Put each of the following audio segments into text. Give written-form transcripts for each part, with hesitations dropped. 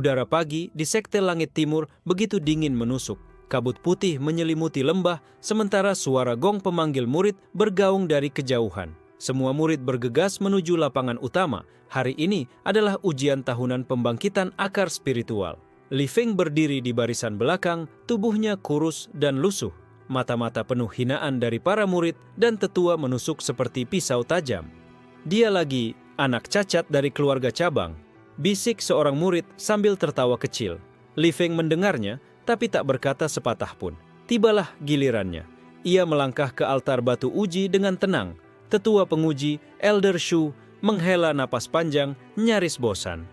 Udara pagi di sekte langit timur begitu dingin menusuk. Kabut putih menyelimuti lembah, sementara suara gong pemanggil murid bergaung dari kejauhan. Semua murid bergegas menuju lapangan utama. Hari ini adalah ujian tahunan pembangkitan akar spiritual. Li Feng berdiri di barisan belakang, tubuhnya kurus dan lusuh. Mata-mata penuh hinaan dari para murid dan tetua menusuk seperti pisau tajam. Dia lagi anak cacat dari keluarga cabang, bisik seorang murid sambil tertawa kecil. Li Feng mendengarnya, tapi tak berkata sepatah pun. Tibalah gilirannya. Ia melangkah ke altar batu uji dengan tenang. Tetua penguji, Elder Shu, menghela napas panjang, nyaris bosan.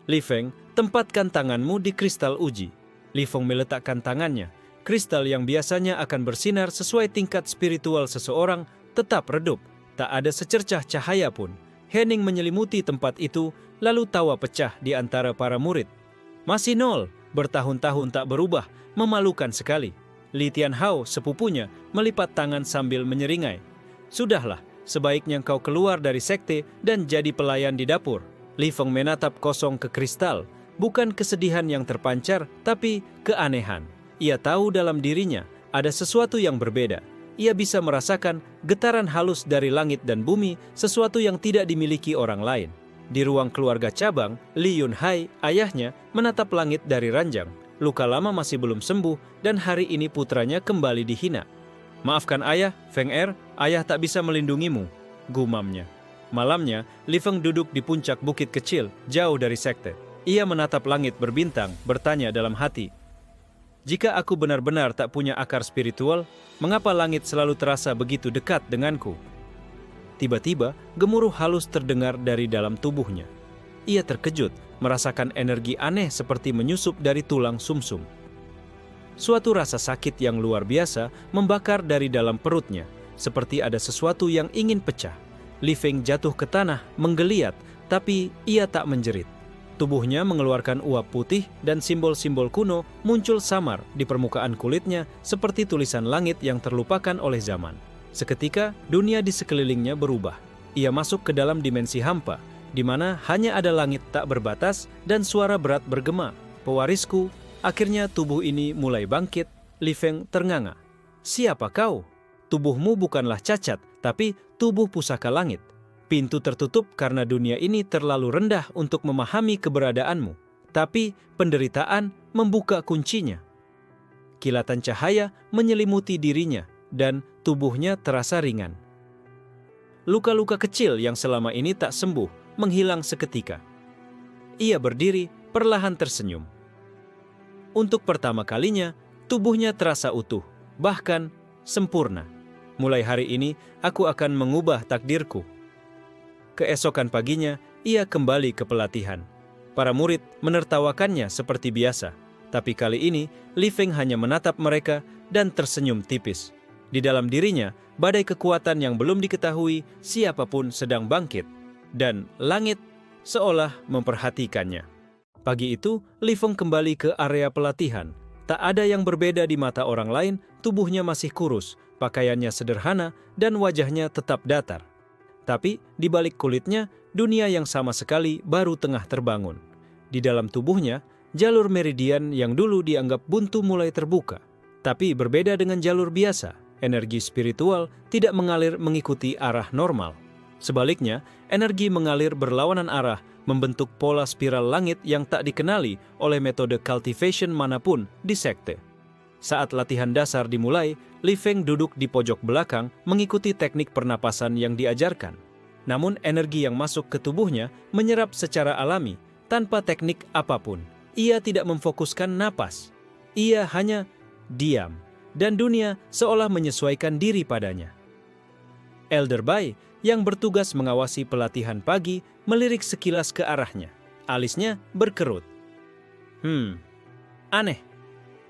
Li Feng, tempatkan tanganmu di kristal uji. Li Feng meletakkan tangannya. Kristal yang biasanya akan bersinar sesuai tingkat spiritual seseorang tetap redup. Tak ada secercah cahaya pun. Hening menyelimuti tempat itu, lalu tawa pecah di antara para murid. Masih nol. Bertahun-tahun tak berubah, memalukan sekali. Li Tianhao, sepupunya, melipat tangan sambil menyeringai. Sudahlah, sebaiknya kau keluar dari sekte dan jadi pelayan di dapur. Li Feng menatap kosong ke kristal, bukan kesedihan yang terpancar, tapi keanehan. Ia tahu dalam dirinya ada sesuatu yang berbeda. Ia bisa merasakan getaran halus dari langit dan bumi, sesuatu yang tidak dimiliki orang lain. Di ruang keluarga cabang, Li Yunhai, ayahnya, menatap langit dari ranjang. Luka lama masih belum sembuh dan hari ini putranya kembali dihina. Maafkan ayah, Feng Er, ayah tak bisa melindungimu, gumamnya. Malamnya, Li Feng duduk di puncak bukit kecil, jauh dari sekte. Ia menatap langit berbintang, bertanya dalam hati. Jika aku benar-benar tak punya akar spiritual, mengapa langit selalu terasa begitu dekat denganku? Tiba-tiba, gemuruh halus terdengar dari dalam tubuhnya. Ia terkejut, merasakan energi aneh seperti menyusup dari tulang sumsum. Suatu rasa sakit yang luar biasa membakar dari dalam perutnya, seperti ada sesuatu yang ingin pecah. Li Feng jatuh ke tanah, menggeliat, tapi ia tak menjerit. Tubuhnya mengeluarkan uap putih dan simbol-simbol kuno muncul samar di permukaan kulitnya seperti tulisan langit yang terlupakan oleh zaman. Seketika, dunia di sekelilingnya berubah. Ia masuk ke dalam dimensi hampa, di mana hanya ada langit tak berbatas dan suara berat bergema. Pewarisku, akhirnya tubuh ini mulai bangkit. Li Feng ternganga. Siapa kau? Tubuhmu bukanlah cacat, tapi tubuh pusaka langit. Pintu tertutup karena dunia ini terlalu rendah untuk memahami keberadaanmu. Tapi penderitaan membuka kuncinya. Kilatan cahaya menyelimuti dirinya dan tubuhnya terasa ringan. Luka-luka kecil yang selama ini tak sembuh menghilang seketika. Ia berdiri, perlahan tersenyum. Untuk pertama kalinya, tubuhnya terasa utuh, bahkan sempurna. Mulai hari ini, aku akan mengubah takdirku. Keesokan paginya, ia kembali ke pelatihan. Para murid menertawakannya seperti biasa. Tapi kali ini, Li Feng hanya menatap mereka dan tersenyum tipis. Di dalam dirinya, badai kekuatan yang belum diketahui siapapun sedang bangkit. Dan langit seolah memperhatikannya. Pagi itu, Li Feng kembali ke area pelatihan. Tak ada yang berbeda di mata orang lain, tubuhnya masih kurus, pakaiannya sederhana, dan wajahnya tetap datar. Tapi di balik kulitnya, dunia yang sama sekali baru tengah terbangun. Di dalam tubuhnya, jalur meridian yang dulu dianggap buntu mulai terbuka. Tapi berbeda dengan jalur biasa, energi spiritual tidak mengalir mengikuti arah normal. Sebaliknya, energi mengalir berlawanan arah, membentuk pola spiral langit yang tak dikenali oleh metode cultivation manapun di sekte. Saat latihan dasar dimulai, Li Feng duduk di pojok belakang mengikuti teknik pernapasan yang diajarkan. Namun energi yang masuk ke tubuhnya menyerap secara alami, tanpa teknik apapun. Ia tidak memfokuskan napas. Ia hanya diam, dan dunia seolah menyesuaikan diri padanya. Elder Bai yang bertugas mengawasi pelatihan pagi melirik sekilas ke arahnya. Alisnya berkerut. Aneh.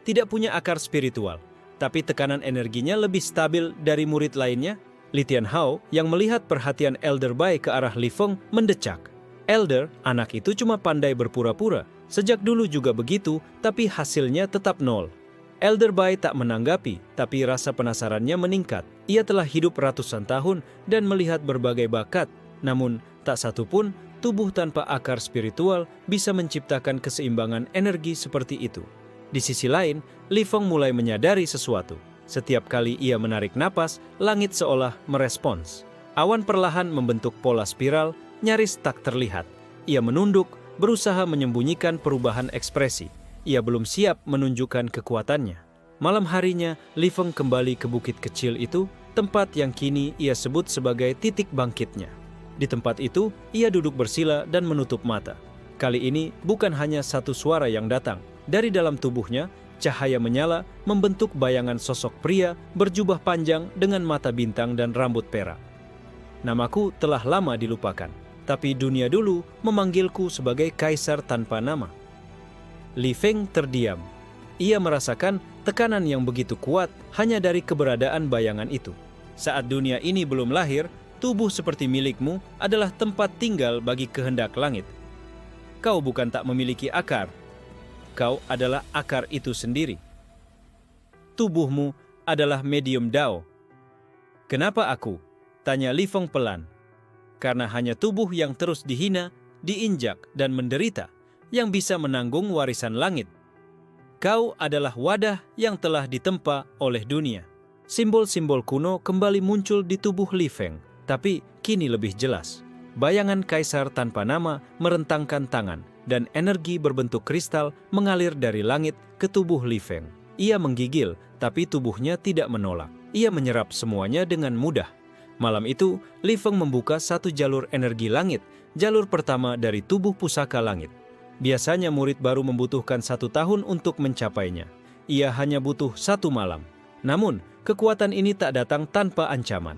Tidak punya akar spiritual, tapi tekanan energinya lebih stabil dari murid lainnya. Li Tianhao yang melihat perhatian Elder Bai ke arah Li Feng mendecak. Elder, anak itu cuma pandai berpura-pura. Sejak dulu juga begitu, tapi hasilnya tetap nol. Elder Bai tak menanggapi, tapi rasa penasarannya meningkat. Ia telah hidup ratusan tahun dan melihat berbagai bakat, namun tak satu pun tubuh tanpa akar spiritual bisa menciptakan keseimbangan energi seperti itu. Di sisi lain, Li Feng mulai menyadari sesuatu. Setiap kali ia menarik napas, langit seolah merespons. Awan perlahan membentuk pola spiral, nyaris tak terlihat. Ia menunduk, berusaha menyembunyikan perubahan ekspresi. Ia belum siap menunjukkan kekuatannya. Malam harinya, Li Feng kembali ke bukit kecil itu, tempat yang kini ia sebut sebagai titik bangkitnya. Di tempat itu, ia duduk bersila dan menutup mata. Kali ini, bukan hanya satu suara yang datang. Dari dalam tubuhnya, cahaya menyala, membentuk bayangan sosok pria berjubah panjang dengan mata bintang dan rambut perak. Namaku telah lama dilupakan, tapi dunia dulu memanggilku sebagai kaisar tanpa nama. Li Feng terdiam. Ia merasakan tekanan yang begitu kuat hanya dari keberadaan bayangan itu. Saat dunia ini belum lahir, tubuh seperti milikmu adalah tempat tinggal bagi kehendak langit. Kau bukan tak memiliki akar. Kau adalah akar itu sendiri. Tubuhmu adalah medium Dao. Kenapa aku? Tanya Li Feng pelan. Karena hanya tubuh yang terus dihina, diinjak, dan menderita yang bisa menanggung warisan langit. Kau adalah wadah yang telah ditempa oleh dunia. Simbol-simbol kuno kembali muncul di tubuh Li Feng, tapi kini lebih jelas. Bayangan kaisar tanpa nama merentangkan tangan, dan energi berbentuk kristal mengalir dari langit ke tubuh Li Feng. Ia menggigil, tapi tubuhnya tidak menolak. Ia menyerap semuanya dengan mudah. Malam itu, Li Feng membuka satu jalur energi langit, jalur pertama dari tubuh pusaka langit. Biasanya murid baru membutuhkan 1 tahun untuk mencapainya. Ia hanya butuh 1 malam. Namun, kekuatan ini tak datang tanpa ancaman.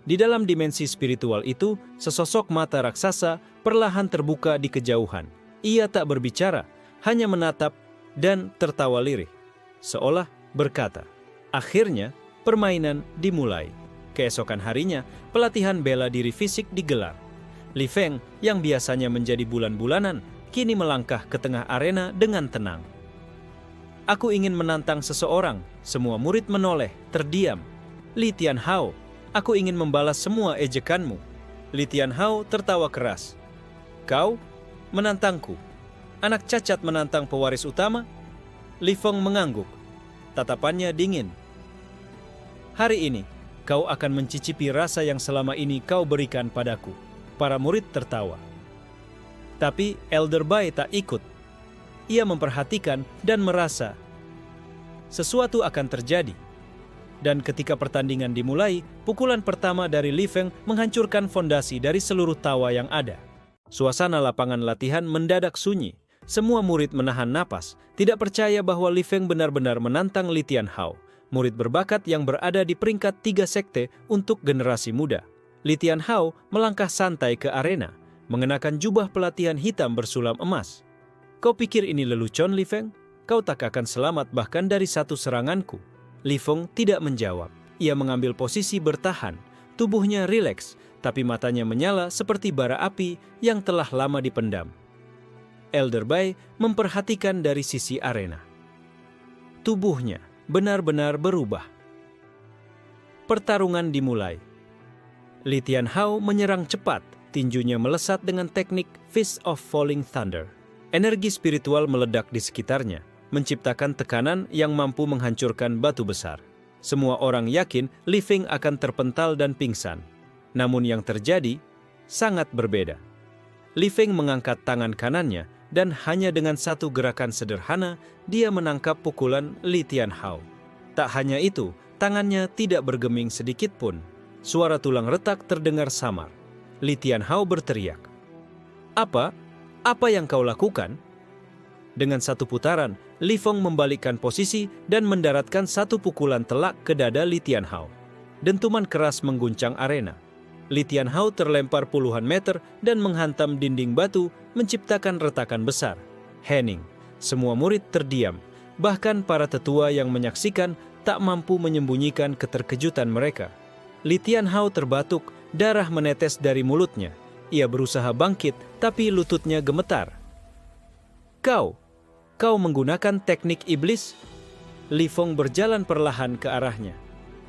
Di dalam dimensi spiritual itu, sesosok mata raksasa perlahan terbuka di kejauhan. Ia tak berbicara, hanya menatap dan tertawa lirih. Seolah berkata, akhirnya permainan dimulai. Keesokan harinya, pelatihan bela diri fisik digelar. Li Feng yang biasanya menjadi bulan-bulanan, kini melangkah ke tengah arena dengan tenang. Aku ingin menantang seseorang, semua murid menoleh, terdiam. Li Tianhao, aku ingin membalas semua ejekanmu. Li Tianhao tertawa keras. Kau menantangku? Anak cacat menantang pewaris utama? Li Feng mengangguk. Tatapannya dingin. Hari ini, kau akan mencicipi rasa yang selama ini kau berikan padaku. Para murid tertawa. Tapi Elder Bai tak ikut. Ia memperhatikan dan merasa sesuatu akan terjadi. Dan ketika pertandingan dimulai, pukulan pertama dari Li Feng menghancurkan fondasi dari seluruh tawa yang ada. Suasana lapangan latihan mendadak sunyi. Semua murid menahan napas, tidak percaya bahwa Li Feng benar-benar menantang Li Tianhao, murid berbakat yang berada di peringkat 3 sekte untuk generasi muda. Li Tianhao melangkah santai ke arena, mengenakan jubah pelatihan hitam bersulam emas. Kau pikir ini lelucon, Li Feng? Kau tak akan selamat bahkan dari 1 seranganku. Li Feng tidak menjawab. Ia mengambil posisi bertahan. Tubuhnya rileks, tapi matanya menyala seperti bara api yang telah lama dipendam. Elder Bai memperhatikan dari sisi arena. Tubuhnya benar-benar berubah. Pertarungan dimulai. Li Tianhao menyerang cepat, tinjunya melesat dengan teknik Fist of Falling Thunder. Energi spiritual meledak di sekitarnya, menciptakan tekanan yang mampu menghancurkan batu besar. Semua orang yakin Li Feng akan terpental dan pingsan. Namun yang terjadi sangat berbeda. Li Feng mengangkat tangan kanannya dan hanya dengan satu gerakan sederhana dia menangkap pukulan Li Tianhao. Tak hanya itu, tangannya tidak bergeming sedikit pun. Suara tulang retak terdengar samar. Li Tianhao berteriak. Apa? Apa yang kau lakukan? Dengan satu putaran, Li Feng membalikkan posisi dan mendaratkan satu pukulan telak ke dada Li Tianhao. Dentuman keras mengguncang arena. Li Tianhao terlempar puluhan meter dan menghantam dinding batu, menciptakan retakan besar. Hening. Semua murid terdiam. Bahkan para tetua yang menyaksikan tak mampu menyembunyikan keterkejutan mereka. Li Tianhao terbatuk, darah menetes dari mulutnya. Ia berusaha bangkit, tapi lututnya gemetar. Kau menggunakan teknik iblis? Li Feng berjalan perlahan ke arahnya.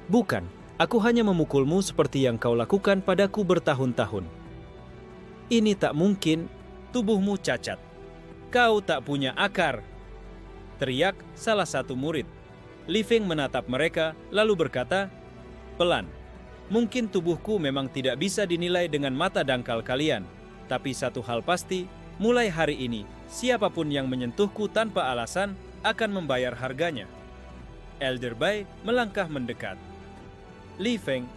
Bukan, aku hanya memukulmu seperti yang kau lakukan padaku bertahun-tahun. Ini tak mungkin, tubuhmu cacat. Kau tak punya akar, teriak salah satu murid. Li Feng menatap mereka lalu berkata, pelan, mungkin tubuhku memang tidak bisa dinilai dengan mata dangkal kalian. Tapi satu hal pasti, mulai hari ini, siapapun yang menyentuhku tanpa alasan akan membayar harganya. Elder Bai melangkah mendekat. Li Feng,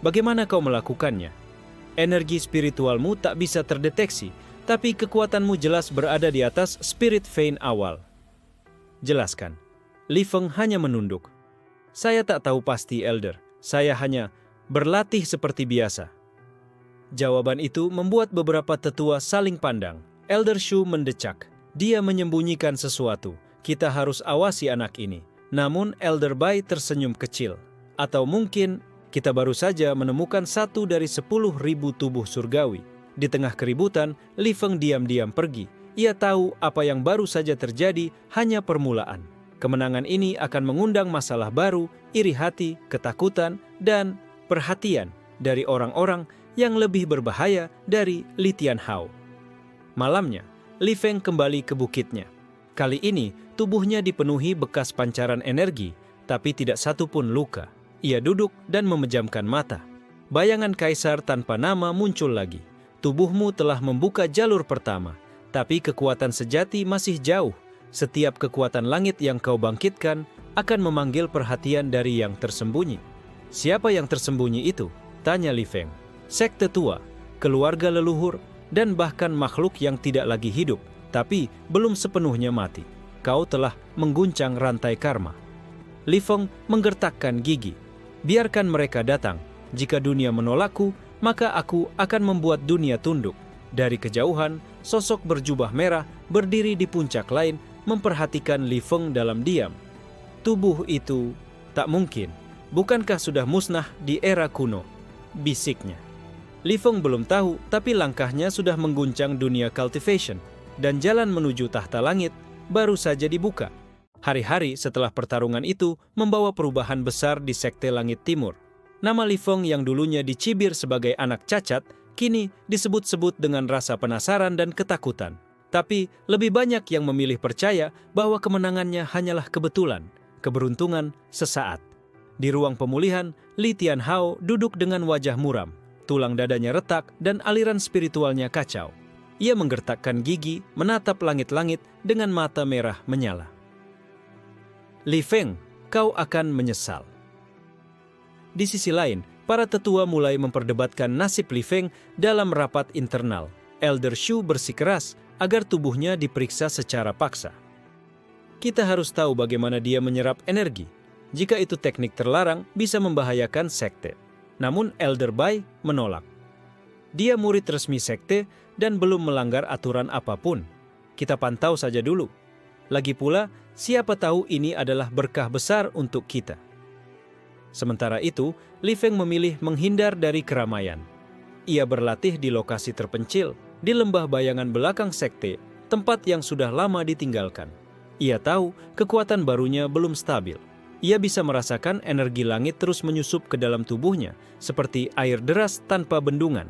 bagaimana kau melakukannya? Energi spiritualmu tak bisa terdeteksi, tapi kekuatanmu jelas berada di atas spirit vein awal. Jelaskan. Li Feng hanya menunduk. Saya tak tahu pasti, Elder. Saya hanya berlatih seperti biasa. Jawaban itu membuat beberapa tetua saling pandang. Elder Shu mendecak. Dia menyembunyikan sesuatu. Kita harus awasi anak ini. Namun Elder Bai tersenyum kecil. Atau mungkin kita baru saja menemukan 1 dari 10.000 tubuh surgawi. Di tengah keributan, Li Feng diam-diam pergi. Ia tahu apa yang baru saja terjadi hanya permulaan. Kemenangan ini akan mengundang masalah baru, iri hati, ketakutan, dan perhatian dari orang-orang yang lebih berbahaya dari Li Tianhao. Malamnya, Li Feng kembali ke bukitnya. Kali ini, tubuhnya dipenuhi bekas pancaran energi, tapi tidak satu pun luka. Ia duduk dan memejamkan mata. Bayangan kaisar tanpa nama muncul lagi. Tubuhmu telah membuka jalur pertama, tapi kekuatan sejati masih jauh. Setiap kekuatan langit yang kau bangkitkan akan memanggil perhatian dari yang tersembunyi. Siapa yang tersembunyi itu? Tanya Li Feng. Sekte tua, keluarga leluhur, dan bahkan makhluk yang tidak lagi hidup, tapi belum sepenuhnya mati. Kau telah mengguncang rantai karma. Li Feng menggertakkan gigi. Biarkan mereka datang. Jika dunia menolakku, maka aku akan membuat dunia tunduk. Dari kejauhan, sosok berjubah merah berdiri di puncak lain memperhatikan Li Feng dalam diam. Tubuh itu tak mungkin. Bukankah sudah musnah di era kuno? Bisiknya. Li Feng belum tahu, tapi langkahnya sudah mengguncang dunia cultivation. Dan jalan menuju tahta langit baru saja dibuka. Hari-hari setelah pertarungan itu membawa perubahan besar di Sekte Langit Timur. Nama Li Feng yang dulunya dicibir sebagai anak cacat, kini disebut-sebut dengan rasa penasaran dan ketakutan. Tapi lebih banyak yang memilih percaya bahwa kemenangannya hanyalah kebetulan, keberuntungan sesaat. Di ruang pemulihan, Li Tianhao duduk dengan wajah muram, tulang dadanya retak dan aliran spiritualnya kacau. Ia menggertakkan gigi, menatap langit-langit dengan mata merah menyala. Li Feng, kau akan menyesal. Di sisi lain, para tetua mulai memperdebatkan nasib Li Feng dalam rapat internal. Elder Shu bersikeras agar tubuhnya diperiksa secara paksa. Kita harus tahu bagaimana dia menyerap energi. Jika itu teknik terlarang, bisa membahayakan sekte. Namun Elder Bai menolak. Dia murid resmi sekte dan belum melanggar aturan apapun. Kita pantau saja dulu. Lagi pula, siapa tahu ini adalah berkah besar untuk kita. Sementara itu, Li Feng memilih menghindar dari keramaian. Ia berlatih di lokasi terpencil, di lembah bayangan belakang sekte, tempat yang sudah lama ditinggalkan. Ia tahu kekuatan barunya belum stabil. Ia bisa merasakan energi langit terus menyusup ke dalam tubuhnya, seperti air deras tanpa bendungan.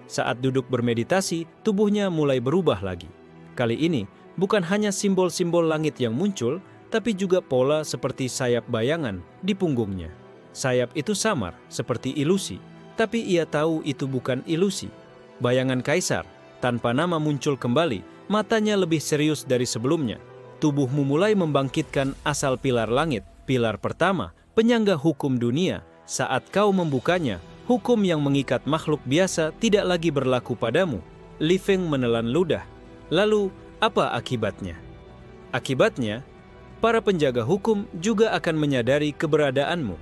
Saat duduk bermeditasi, tubuhnya mulai berubah lagi. Kali ini, bukan hanya simbol-simbol langit yang muncul, tapi juga pola seperti sayap bayangan di punggungnya. Sayap itu samar, seperti ilusi, tapi ia tahu itu bukan ilusi. Bayangan kaisar, tanpa nama muncul kembali, matanya lebih serius dari sebelumnya. Tubuhmu mulai membangkitkan asal pilar langit, pilar pertama, penyangga hukum dunia. Saat kau membukanya, hukum yang mengikat makhluk biasa tidak lagi berlaku padamu. Li Feng menelan ludah. Lalu, apa akibatnya? Akibatnya, para penjaga hukum juga akan menyadari keberadaanmu.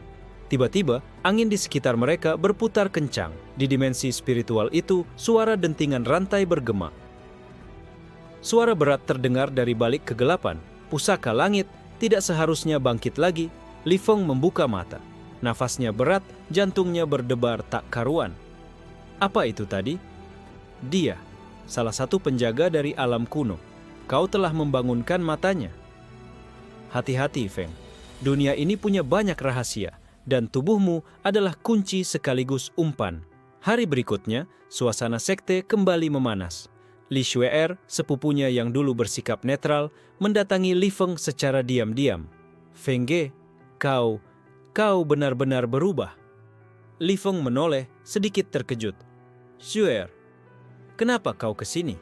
Tiba-tiba, angin di sekitar mereka berputar kencang. Di dimensi spiritual itu, suara dentingan rantai bergema. Suara berat terdengar dari balik kegelapan. Pusaka langit tidak seharusnya bangkit lagi. Li Feng membuka mata. Nafasnya berat, jantungnya berdebar tak karuan. Apa itu tadi? Dia, salah satu penjaga dari alam kuno. Kau telah membangunkan matanya. Hati-hati, Feng. Dunia ini punya banyak rahasia, dan tubuhmu adalah kunci sekaligus umpan. Hari berikutnya, suasana sekte kembali memanas. Li Xue'er, sepupunya yang dulu bersikap netral, mendatangi Li Feng secara diam-diam. "Feng Ge, kau benar-benar berubah." Li Feng menoleh sedikit terkejut. "Xue'er, kenapa kau ke sini?"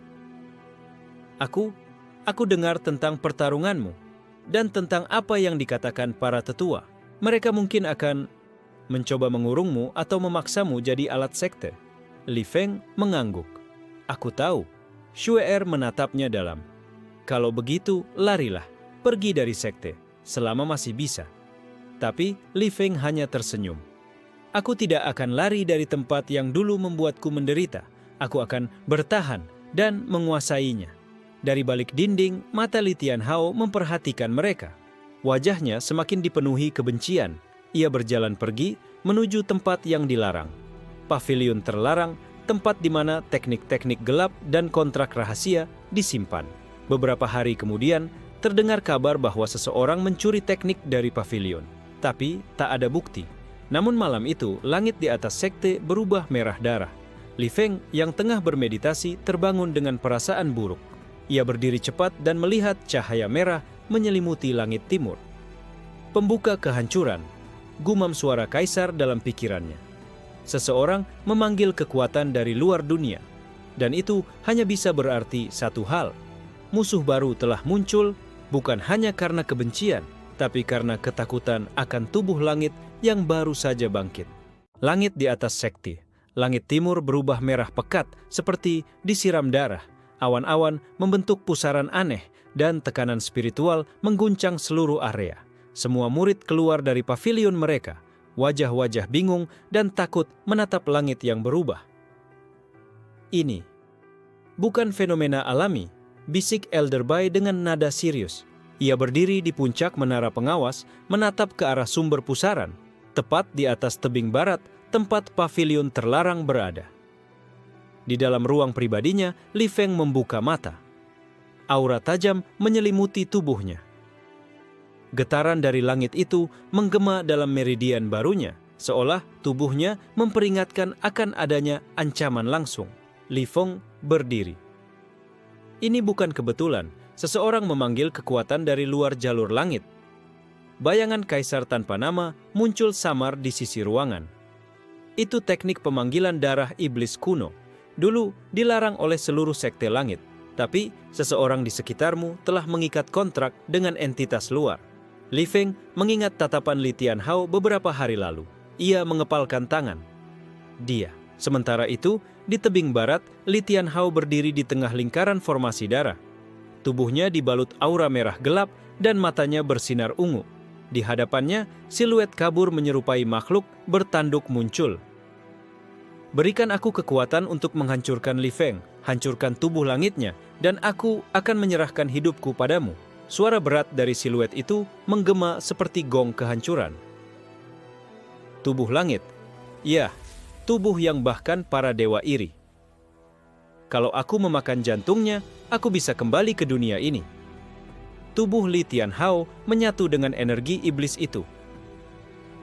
Aku dengar tentang pertarunganmu dan tentang apa yang dikatakan para tetua. Mereka mungkin akan mencoba mengurungmu atau memaksamu jadi alat sekte." Li Feng mengangguk. "Aku tahu." Xue'er menatapnya dalam. "Kalau begitu, larilah. Pergi dari sekte, selama masih bisa." Tapi Li Feng hanya tersenyum. "Aku tidak akan lari dari tempat yang dulu membuatku menderita. Aku akan bertahan dan menguasainya." Dari balik dinding, mata Li Tianhao memperhatikan mereka. Wajahnya semakin dipenuhi kebencian. Ia berjalan pergi menuju tempat yang dilarang. Pavilion terlarang, tempat di mana teknik-teknik gelap dan kontrak rahasia disimpan. Beberapa hari kemudian, terdengar kabar bahwa seseorang mencuri teknik dari pavilion. Tapi tak ada bukti. Namun malam itu, langit di atas sekte berubah merah darah. Li Feng yang tengah bermeditasi terbangun dengan perasaan buruk. Ia berdiri cepat dan melihat cahaya merah menyelimuti langit timur. "Pembuka kehancuran," gumam suara kaisar dalam pikirannya. Seseorang memanggil kekuatan dari luar dunia. Dan itu hanya bisa berarti satu hal. Musuh baru telah muncul bukan hanya karena kebencian, tapi karena ketakutan akan tubuh langit yang baru saja bangkit. Langit di atas sekte. Langit timur berubah merah pekat seperti disiram darah. Awan-awan membentuk pusaran aneh dan tekanan spiritual mengguncang seluruh area. Semua murid keluar dari pavilion mereka, wajah-wajah bingung dan takut menatap langit yang berubah. "Ini bukan fenomena alami," bisik Elder Bai dengan nada serius. Ia berdiri di puncak menara pengawas, menatap ke arah sumber pusaran, tepat di atas tebing barat tempat pavilion terlarang berada. Di dalam ruang pribadinya, Li Feng membuka mata. Aura tajam menyelimuti tubuhnya. Getaran dari langit itu menggema dalam meridian barunya, seolah tubuhnya memperingatkan akan adanya ancaman langsung. Li Feng berdiri. Ini bukan kebetulan, seseorang memanggil kekuatan dari luar jalur langit. Bayangan kaisar tanpa nama muncul samar di sisi ruangan. Itu teknik pemanggilan darah iblis kuno. Dulu dilarang oleh seluruh sekte langit, tapi seseorang di sekitarmu telah mengikat kontrak dengan entitas luar. Li Feng mengingat tatapan Li Tianhao beberapa hari lalu. Ia mengepalkan tangan. Dia. Sementara itu, di tebing barat, Li Tianhao berdiri di tengah lingkaran formasi darah. Tubuhnya dibalut aura merah gelap dan matanya bersinar ungu. Di hadapannya, siluet kabur menyerupai makhluk bertanduk muncul. "Berikan aku kekuatan untuk menghancurkan Li Feng, hancurkan tubuh langitnya, dan aku akan menyerahkan hidupku padamu." Suara berat dari siluet itu menggema seperti gong kehancuran. Tubuh langit. Ya, tubuh yang bahkan para dewa iri. "Kalau aku memakan jantungnya, aku bisa kembali ke dunia ini." Tubuh Li Tianhao menyatu dengan energi iblis itu.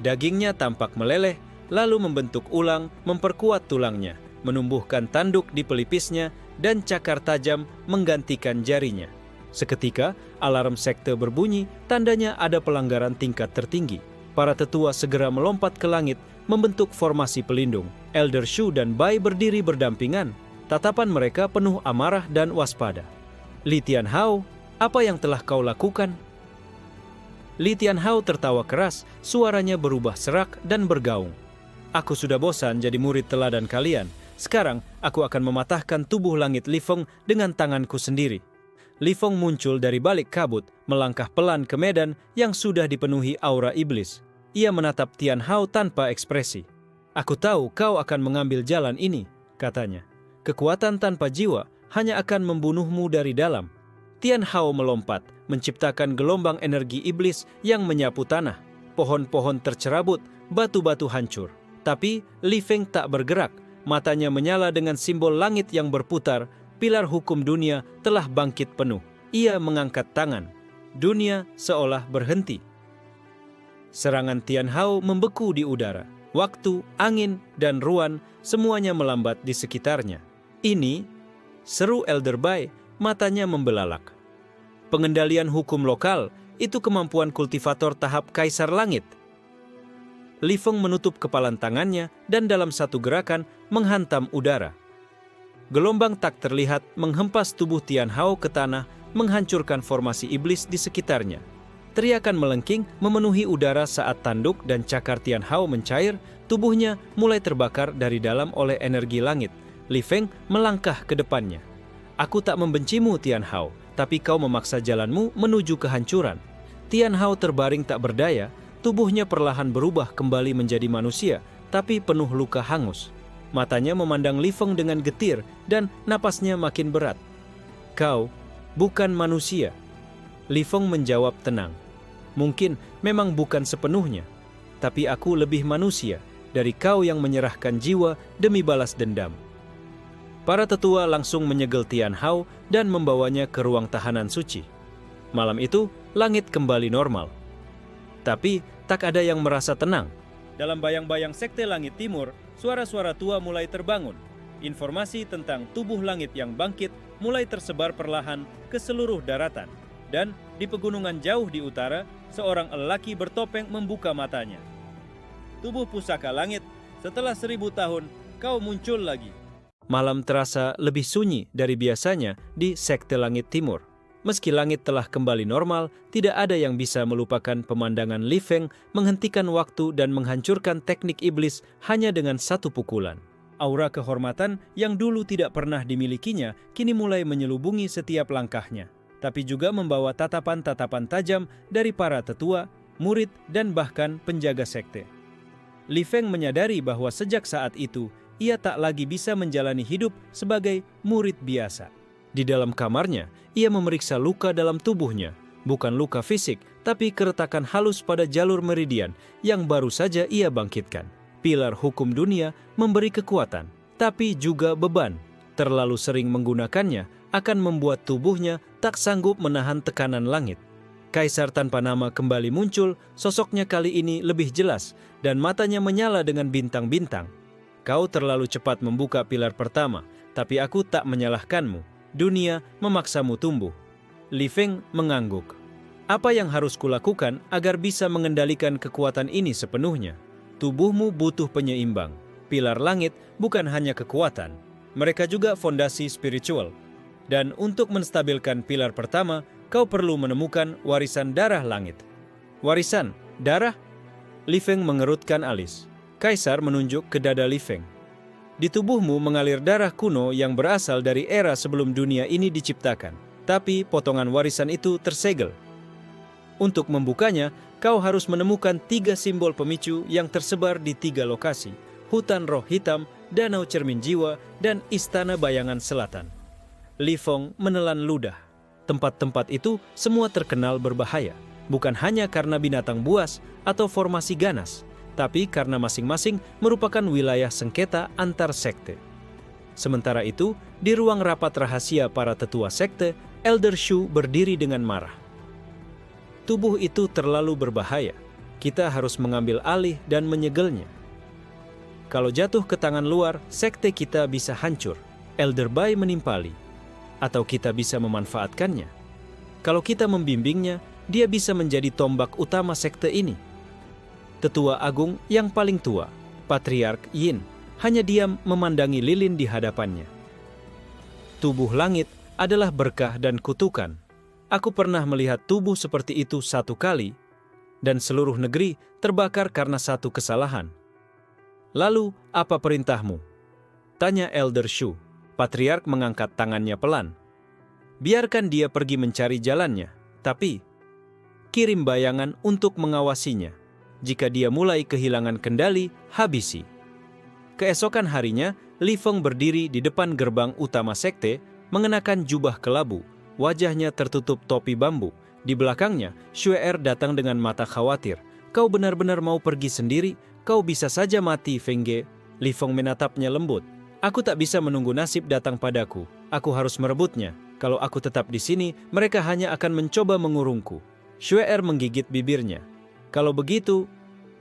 Dagingnya tampak meleleh, lalu membentuk ulang, memperkuat tulangnya, menumbuhkan tanduk di pelipisnya, dan cakar tajam menggantikan jarinya. Seketika, alarm sekte berbunyi, tandanya ada pelanggaran tingkat tertinggi. Para tetua segera melompat ke langit, membentuk formasi pelindung. Elder Shu dan Bai berdiri berdampingan. Tatapan mereka penuh amarah dan waspada. "Li Tianhao, apa yang telah kau lakukan?" Li Tianhao tertawa keras, suaranya berubah serak dan bergaung. "Aku sudah bosan jadi murid teladan kalian. Sekarang aku akan mematahkan tubuh langit Li Feng dengan tanganku sendiri." Li Feng muncul dari balik kabut, melangkah pelan ke medan yang sudah dipenuhi aura iblis. Ia menatap Tianhao tanpa ekspresi. "Aku tahu kau akan mengambil jalan ini," katanya. "Kekuatan tanpa jiwa hanya akan membunuhmu dari dalam." Tianhao melompat, menciptakan gelombang energi iblis yang menyapu tanah. Pohon-pohon tercerabut, batu-batu hancur. Tapi Li Feng tak bergerak, matanya menyala dengan simbol langit yang berputar. Pilar hukum dunia telah bangkit penuh. Ia mengangkat tangan. Dunia seolah berhenti. Serangan Tianhao membeku di udara. Waktu, angin, dan ruan semuanya melambat di sekitarnya. Ini, seru Elder Bai, matanya membelalak. Pengendalian hukum lokal, itu kemampuan kultivator tahap Kaisar Langit. Li Feng menutup kepalan tangannya dan dalam satu gerakan menghantam udara. Gelombang tak terlihat menghempas tubuh Tian Hao ke tanah, menghancurkan formasi iblis di sekitarnya. Teriakan melengking memenuhi udara saat tanduk dan cakar Tian Hao mencair, tubuhnya mulai terbakar dari dalam oleh energi langit. Li Feng melangkah ke depannya. Aku tak membencimu, Tian Hao, tapi kau memaksa jalanmu menuju kehancuran. Tian Hao terbaring tak berdaya, tubuhnya perlahan berubah kembali menjadi manusia, tapi penuh luka hangus. Matanya memandang Li Feng dengan getir dan napasnya makin berat. Kau bukan manusia. Li Feng menjawab tenang. Mungkin memang bukan sepenuhnya, tapi aku lebih manusia dari kau yang menyerahkan jiwa demi balas dendam. Para tetua langsung menyegel Tian Hao dan membawanya ke ruang tahanan suci. Malam itu, langit kembali normal. Tapi tak ada yang merasa tenang. Dalam bayang-bayang Sekte Langit Timur, suara-suara tua mulai terbangun. Informasi tentang tubuh langit yang bangkit mulai tersebar perlahan ke seluruh daratan. Dan di pegunungan jauh di utara, seorang lelaki bertopeng membuka matanya. Tubuh pusaka langit, setelah 1000 tahun, kau muncul lagi. Malam terasa lebih sunyi dari biasanya di Sekte Langit Timur. Meski langit telah kembali normal, tidak ada yang bisa melupakan pemandangan Li Feng menghentikan waktu dan menghancurkan teknik iblis hanya dengan satu pukulan. Aura kehormatan yang dulu tidak pernah dimilikinya kini mulai menyelubungi setiap langkahnya, tapi juga membawa tatapan-tatapan tajam dari para tetua, murid, dan bahkan penjaga sekte. Li Feng menyadari bahwa sejak saat itu, ia tak lagi bisa menjalani hidup sebagai murid biasa. Di dalam kamarnya, ia memeriksa luka dalam tubuhnya, bukan luka fisik, tapi keretakan halus pada jalur meridian yang baru saja ia bangkitkan. Pilar hukum dunia memberi kekuatan, tapi juga beban. Terlalu sering menggunakannya akan membuat tubuhnya tak sanggup menahan tekanan langit. Kaisar tanpa nama kembali muncul, sosoknya kali ini lebih jelas, dan matanya menyala dengan bintang-bintang. Kau terlalu cepat membuka pilar pertama, tapi aku tak menyalahkanmu. Dunia memaksamu tumbuh. Li Feng mengangguk. Apa yang harus kulakukan agar bisa mengendalikan kekuatan ini sepenuhnya? Tubuhmu butuh penyeimbang. Pilar langit bukan hanya kekuatan, mereka juga fondasi spiritual. Dan untuk menstabilkan pilar pertama, kau perlu menemukan warisan darah langit. Warisan darah? Li Feng mengerutkan alis. Kaisar menunjuk ke dada Li Feng. Di tubuhmu mengalir darah kuno yang berasal dari era sebelum dunia ini diciptakan. Tapi potongan warisan itu tersegel. Untuk membukanya, kau harus menemukan 3 simbol pemicu yang tersebar di 3 lokasi. Hutan Roh Hitam, Danau Cermin Jiwa, dan Istana Bayangan Selatan. Li Feng menelan ludah. Tempat-tempat itu semua terkenal berbahaya. Bukan hanya karena binatang buas atau formasi ganas, tapi karena masing-masing merupakan wilayah sengketa antar sekte. Sementara itu, di ruang rapat rahasia para tetua sekte, Elder Shu berdiri dengan marah. Tubuh itu terlalu berbahaya. Kita harus mengambil alih dan menyegelnya. Kalau jatuh ke tangan luar, sekte kita bisa hancur. Elder Bai menimpali. Atau kita bisa memanfaatkannya. Kalau kita membimbingnya, dia bisa menjadi tombak utama sekte ini. Tetua agung yang paling tua, Patriark Yin, hanya diam memandangi lilin di hadapannya. Tubuh langit adalah berkah dan kutukan. Aku pernah melihat tubuh seperti itu 1 kali, dan seluruh negeri terbakar karena satu kesalahan. Lalu, apa perintahmu? Tanya Elder Shu. Patriark mengangkat tangannya pelan. Biarkan dia pergi mencari jalannya, tapi kirim bayangan untuk mengawasinya. Jika dia mulai kehilangan kendali, habisi. Keesokan harinya, Li Feng berdiri di depan gerbang utama sekte, mengenakan jubah kelabu, wajahnya tertutup topi bambu. Di belakangnya, Xue datang dengan mata khawatir. Kau benar-benar mau pergi sendiri? Kau bisa saja mati, Feng Ge. Li Feng menatapnya lembut. Aku tak bisa menunggu nasib datang padaku. Aku harus merebutnya. Kalau aku tetap di sini, mereka hanya akan mencoba mengurungku. Xue menggigit bibirnya. Kalau begitu,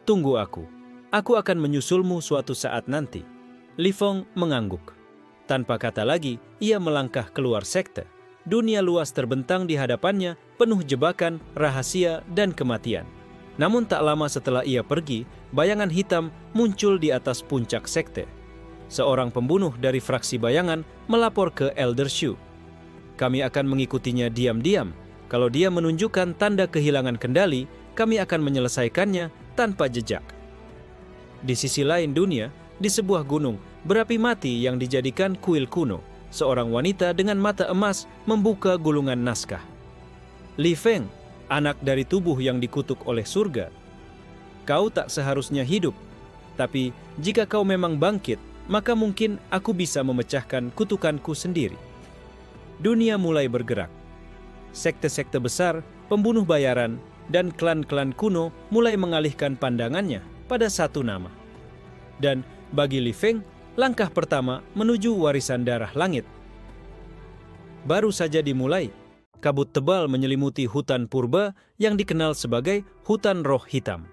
tunggu aku. Aku akan menyusulmu suatu saat nanti. Li Feng mengangguk. Tanpa kata lagi, ia melangkah keluar sekte. Dunia luas terbentang di hadapannya, penuh jebakan, rahasia, dan kematian. Namun tak lama setelah ia pergi, bayangan hitam muncul di atas puncak sekte. Seorang pembunuh dari fraksi bayangan melapor ke Elder Shu. Kami akan mengikutinya diam-diam. Kalau dia menunjukkan tanda kehilangan kendali, kami akan menyelesaikannya tanpa jejak. Di sisi lain dunia, di sebuah gunung, berapi mati yang dijadikan kuil kuno. Seorang wanita dengan mata emas membuka gulungan naskah. Li Feng, anak dari tubuh yang dikutuk oleh surga. Kau tak seharusnya hidup, tapi jika kau memang bangkit, maka mungkin aku bisa memecahkan kutukanku sendiri. Dunia mulai bergerak. Sekte-sekte besar, pembunuh bayaran, dan klan-klan kuno mulai mengalihkan pandangannya pada satu nama. Dan bagi Li Feng, langkah pertama menuju warisan darah langit. Baru saja dimulai, kabut tebal menyelimuti hutan purba yang dikenal sebagai hutan roh hitam.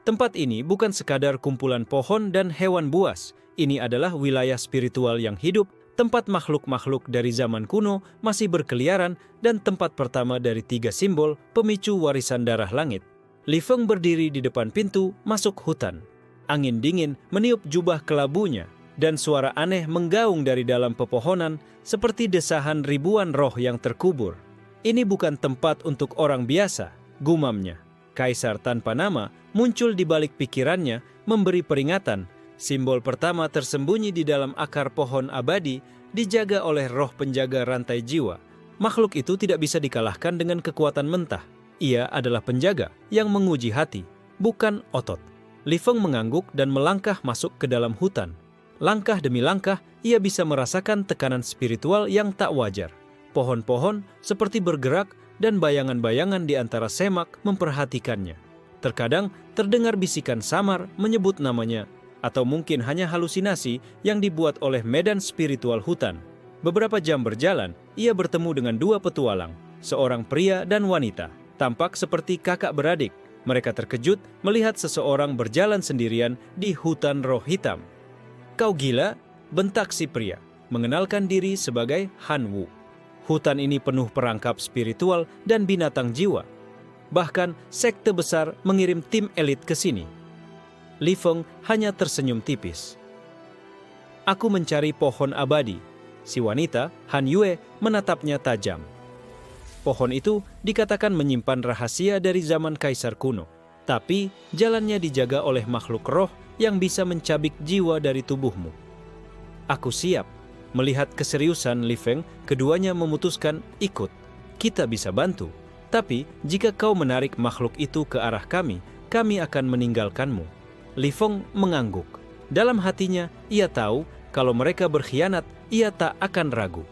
Tempat ini bukan sekadar kumpulan pohon dan hewan buas. Ini adalah wilayah spiritual yang hidup, tempat makhluk-makhluk dari zaman kuno masih berkeliaran, dan tempat pertama dari 3 simbol pemicu warisan darah langit. Li Feng berdiri di depan pintu masuk hutan. Angin dingin meniup jubah kelabunya, dan suara aneh menggaung dari dalam pepohonan seperti desahan ribuan roh yang terkubur. Ini bukan tempat untuk orang biasa, gumamnya. Kaisar tanpa nama muncul di balik pikirannya, memberi peringatan. Simbol pertama tersembunyi di dalam akar pohon abadi, dijaga oleh roh penjaga rantai jiwa. Makhluk itu tidak bisa dikalahkan dengan kekuatan mentah. Ia adalah penjaga yang menguji hati, bukan otot. Li Feng mengangguk dan melangkah masuk ke dalam hutan. Langkah demi langkah, ia bisa merasakan tekanan spiritual yang tak wajar. Pohon-pohon seperti bergerak dan bayangan-bayangan di antara semak memperhatikannya. Terkadang terdengar bisikan samar menyebut namanya, atau mungkin hanya halusinasi yang dibuat oleh medan spiritual hutan. Beberapa jam berjalan, ia bertemu dengan 2 petualang, seorang pria dan wanita, tampak seperti kakak beradik. Mereka terkejut melihat seseorang berjalan sendirian di hutan roh hitam. "Kau gila?" bentak si pria, mengenalkan diri sebagai Han Wu. Hutan ini penuh perangkap spiritual dan binatang jiwa. Bahkan sekte besar mengirim tim elit ke sini. Li Feng hanya tersenyum tipis. "Aku mencari pohon abadi." Si wanita, Han Yue, menatapnya tajam. Pohon itu dikatakan menyimpan rahasia dari zaman kaisar kuno. Tapi jalannya dijaga oleh makhluk roh yang bisa mencabik jiwa dari tubuhmu. "Aku siap." Melihat keseriusan Li Feng, keduanya memutuskan ikut. "Kita bisa bantu. Tapi jika kau menarik makhluk itu ke arah kami akan meninggalkanmu." Li Feng mengangguk. Dalam hatinya, ia tahu kalau mereka berkhianat, ia tak akan ragu.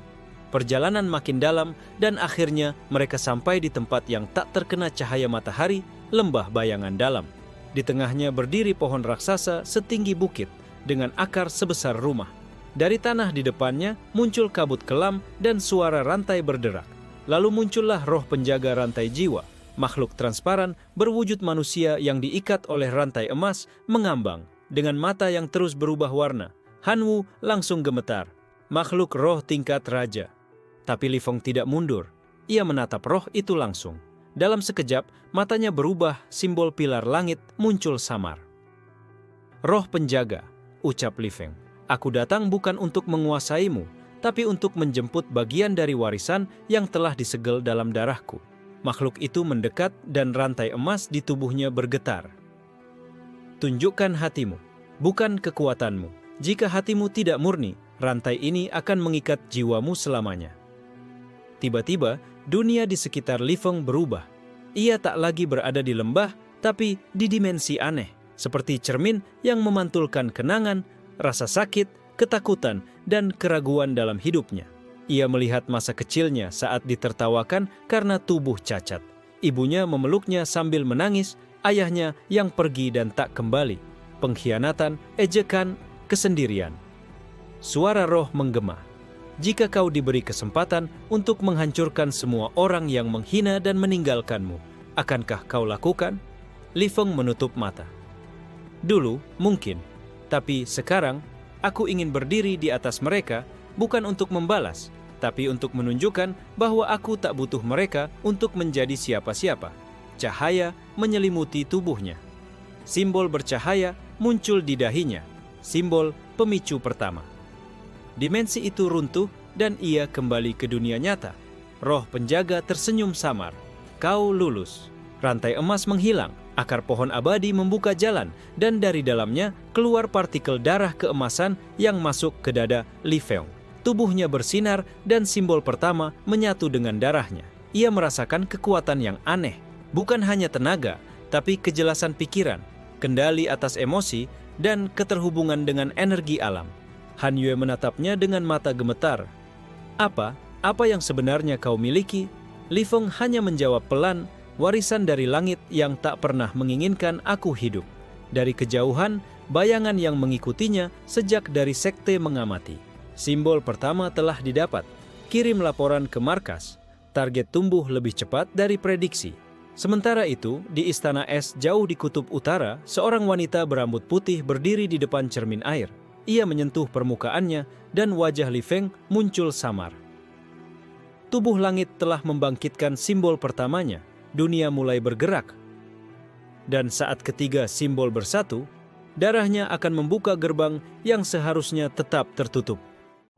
Perjalanan makin dalam dan akhirnya mereka sampai di tempat yang tak terkena cahaya matahari, lembah bayangan dalam. Di tengahnya berdiri pohon raksasa setinggi bukit dengan akar sebesar rumah. Dari tanah di depannya muncul kabut kelam dan suara rantai berderak. Lalu muncullah roh penjaga rantai jiwa. Makhluk transparan berwujud manusia yang diikat oleh rantai emas mengambang dengan mata yang terus berubah warna. Han Wu langsung gemetar. Makhluk roh tingkat raja. Tapi Li Feng tidak mundur. Ia menatap roh itu langsung. Dalam sekejap, matanya berubah, simbol pilar langit muncul samar. "Roh penjaga," ucap Li Feng. "Aku datang bukan untuk menguasaimu, tapi untuk menjemput bagian dari warisan yang telah disegel dalam darahku." Makhluk itu mendekat dan rantai emas di tubuhnya bergetar. "Tunjukkan hatimu, bukan kekuatanmu. Jika hatimu tidak murni, rantai ini akan mengikat jiwamu selamanya." Tiba-tiba, dunia di sekitar Li Feng berubah. Ia tak lagi berada di lembah, tapi di dimensi aneh, seperti cermin yang memantulkan kenangan, rasa sakit, ketakutan, dan keraguan dalam hidupnya. Ia melihat masa kecilnya saat ditertawakan karena tubuh cacat. Ibunya memeluknya sambil menangis, ayahnya yang pergi dan tak kembali. Pengkhianatan, ejekan, kesendirian. Suara roh menggema. "Jika kau diberi kesempatan untuk menghancurkan semua orang yang menghina dan meninggalkanmu, akankah kau lakukan?" Li Feng menutup mata. Dulu, mungkin. Tapi sekarang, aku ingin berdiri di atas mereka, bukan untuk membalas, tapi untuk menunjukkan bahwa aku tak butuh mereka untuk menjadi siapa-siapa. Cahaya menyelimuti tubuhnya. Simbol bercahaya muncul di dahinya. Simbol pemicu pertama. Dimensi itu runtuh dan ia kembali ke dunia nyata. Roh penjaga tersenyum samar. Kau lulus. Rantai emas menghilang. Akar pohon abadi membuka jalan, dan dari dalamnya keluar partikel darah keemasan yang masuk ke dada Li Feng. Tubuhnya bersinar dan simbol pertama menyatu dengan darahnya. Ia merasakan kekuatan yang aneh, bukan hanya tenaga, tapi kejelasan pikiran, kendali atas emosi, dan keterhubungan dengan energi alam. Han Yue menatapnya dengan mata gemetar. Apa yang sebenarnya kau miliki? Li Feng hanya menjawab pelan, warisan dari langit yang tak pernah menginginkan aku hidup. Dari kejauhan, bayangan yang mengikutinya sejak dari sekte mengamati. Simbol pertama telah didapat. Kirim laporan ke markas. Target tumbuh lebih cepat dari prediksi. Sementara itu, di Istana Es jauh di kutub utara, seorang wanita berambut putih berdiri di depan cermin air. Ia menyentuh permukaannya dan wajah Li Feng muncul samar. Tubuh langit telah membangkitkan simbol pertamanya. Dunia mulai bergerak. Dan saat ketiga simbol bersatu, darahnya akan membuka gerbang yang seharusnya tetap tertutup.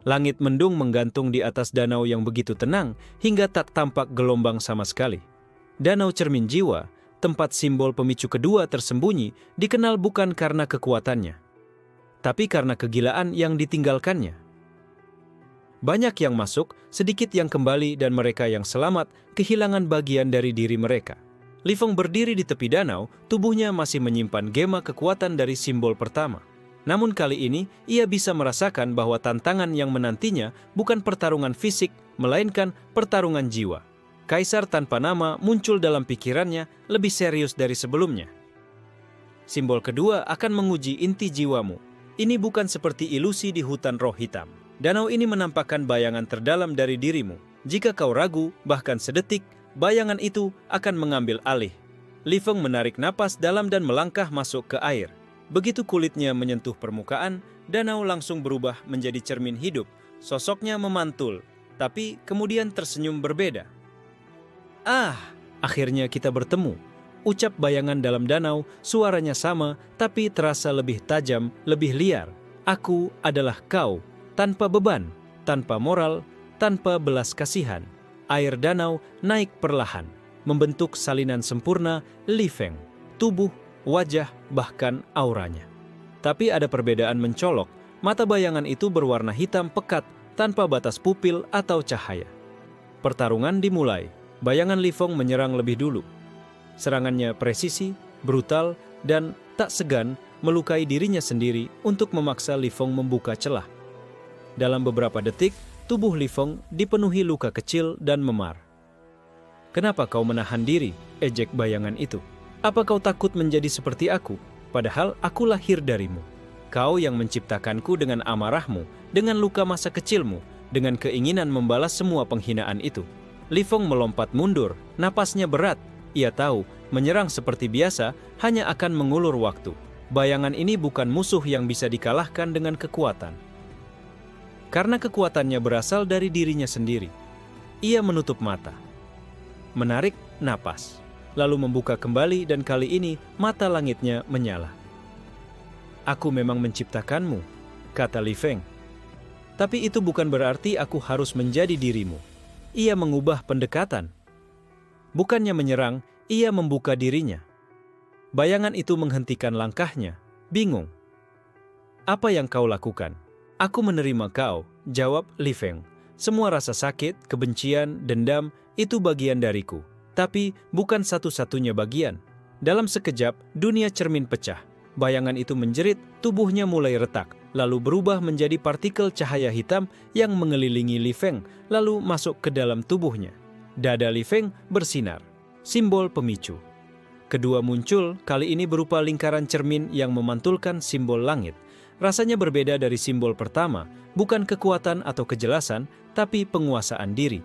Langit mendung menggantung di atas danau yang begitu tenang hingga tak tampak gelombang sama sekali. Danau cermin jiwa, tempat simbol pemicu kedua tersembunyi, dikenal bukan karena kekuatannya, tapi karena kegilaan yang ditinggalkannya. Banyak yang masuk, sedikit yang kembali, dan mereka yang selamat kehilangan bagian dari diri mereka. Li Feng berdiri di tepi danau, tubuhnya masih menyimpan gema kekuatan dari simbol pertama. Namun kali ini, ia bisa merasakan bahwa tantangan yang menantinya bukan pertarungan fisik, melainkan pertarungan jiwa. Kaisar tanpa nama muncul dalam pikirannya lebih serius dari sebelumnya. Simbol kedua akan menguji inti jiwamu. Ini bukan seperti ilusi di hutan roh hitam. Danau ini menampakkan bayangan terdalam dari dirimu. Jika kau ragu, bahkan sedetik, bayangan itu akan mengambil alih. Li Feng menarik napas dalam dan melangkah masuk ke air. Begitu kulitnya menyentuh permukaan, danau langsung berubah menjadi cermin hidup. Sosoknya memantul, tapi kemudian tersenyum berbeda. Akhirnya kita bertemu. Ucap bayangan dalam danau, suaranya sama, tapi terasa lebih tajam, lebih liar. Aku adalah kau. Tanpa beban, tanpa moral, tanpa belas kasihan. Air danau naik perlahan, membentuk salinan sempurna Li Feng, tubuh, wajah, bahkan auranya. Tapi ada perbedaan mencolok, mata bayangan itu berwarna hitam pekat tanpa batas pupil atau cahaya. Pertarungan dimulai, bayangan Li Feng menyerang lebih dulu. Serangannya presisi, brutal, dan tak segan melukai dirinya sendiri untuk memaksa Li Feng membuka celah. Dalam beberapa detik, tubuh Li Feng dipenuhi luka kecil dan memar. Kenapa kau menahan diri? Ejek bayangan itu. Apa kau takut menjadi seperti aku? Padahal aku lahir darimu. Kau yang menciptakanku dengan amarahmu, dengan luka masa kecilmu, dengan keinginan membalas semua penghinaan itu. Li Feng melompat mundur, napasnya berat. Ia tahu, menyerang seperti biasa hanya akan mengulur waktu. Bayangan ini bukan musuh yang bisa dikalahkan dengan kekuatan. Karena kekuatannya berasal dari dirinya sendiri. Ia menutup mata, menarik napas, lalu membuka kembali, dan kali ini mata langitnya menyala. Aku memang menciptakanmu, kata Li Feng. Tapi itu bukan berarti aku harus menjadi dirimu. Ia mengubah pendekatan. Bukannya menyerang, ia membuka dirinya. Bayangan itu menghentikan langkahnya, bingung. Apa yang kau lakukan? Aku menerima kau, jawab Li Feng. Semua rasa sakit, kebencian, dendam, itu bagian dariku. Tapi bukan satu-satunya bagian. Dalam sekejap, dunia cermin pecah. Bayangan itu menjerit, tubuhnya mulai retak, lalu berubah menjadi partikel cahaya hitam yang mengelilingi Li Feng, lalu masuk ke dalam tubuhnya. Dada Li Feng bersinar, simbol pemicu. Kedua muncul, kali ini berupa lingkaran cermin yang memantulkan simbol langit. Rasanya berbeda dari simbol pertama, bukan kekuatan atau kejelasan, tapi penguasaan diri.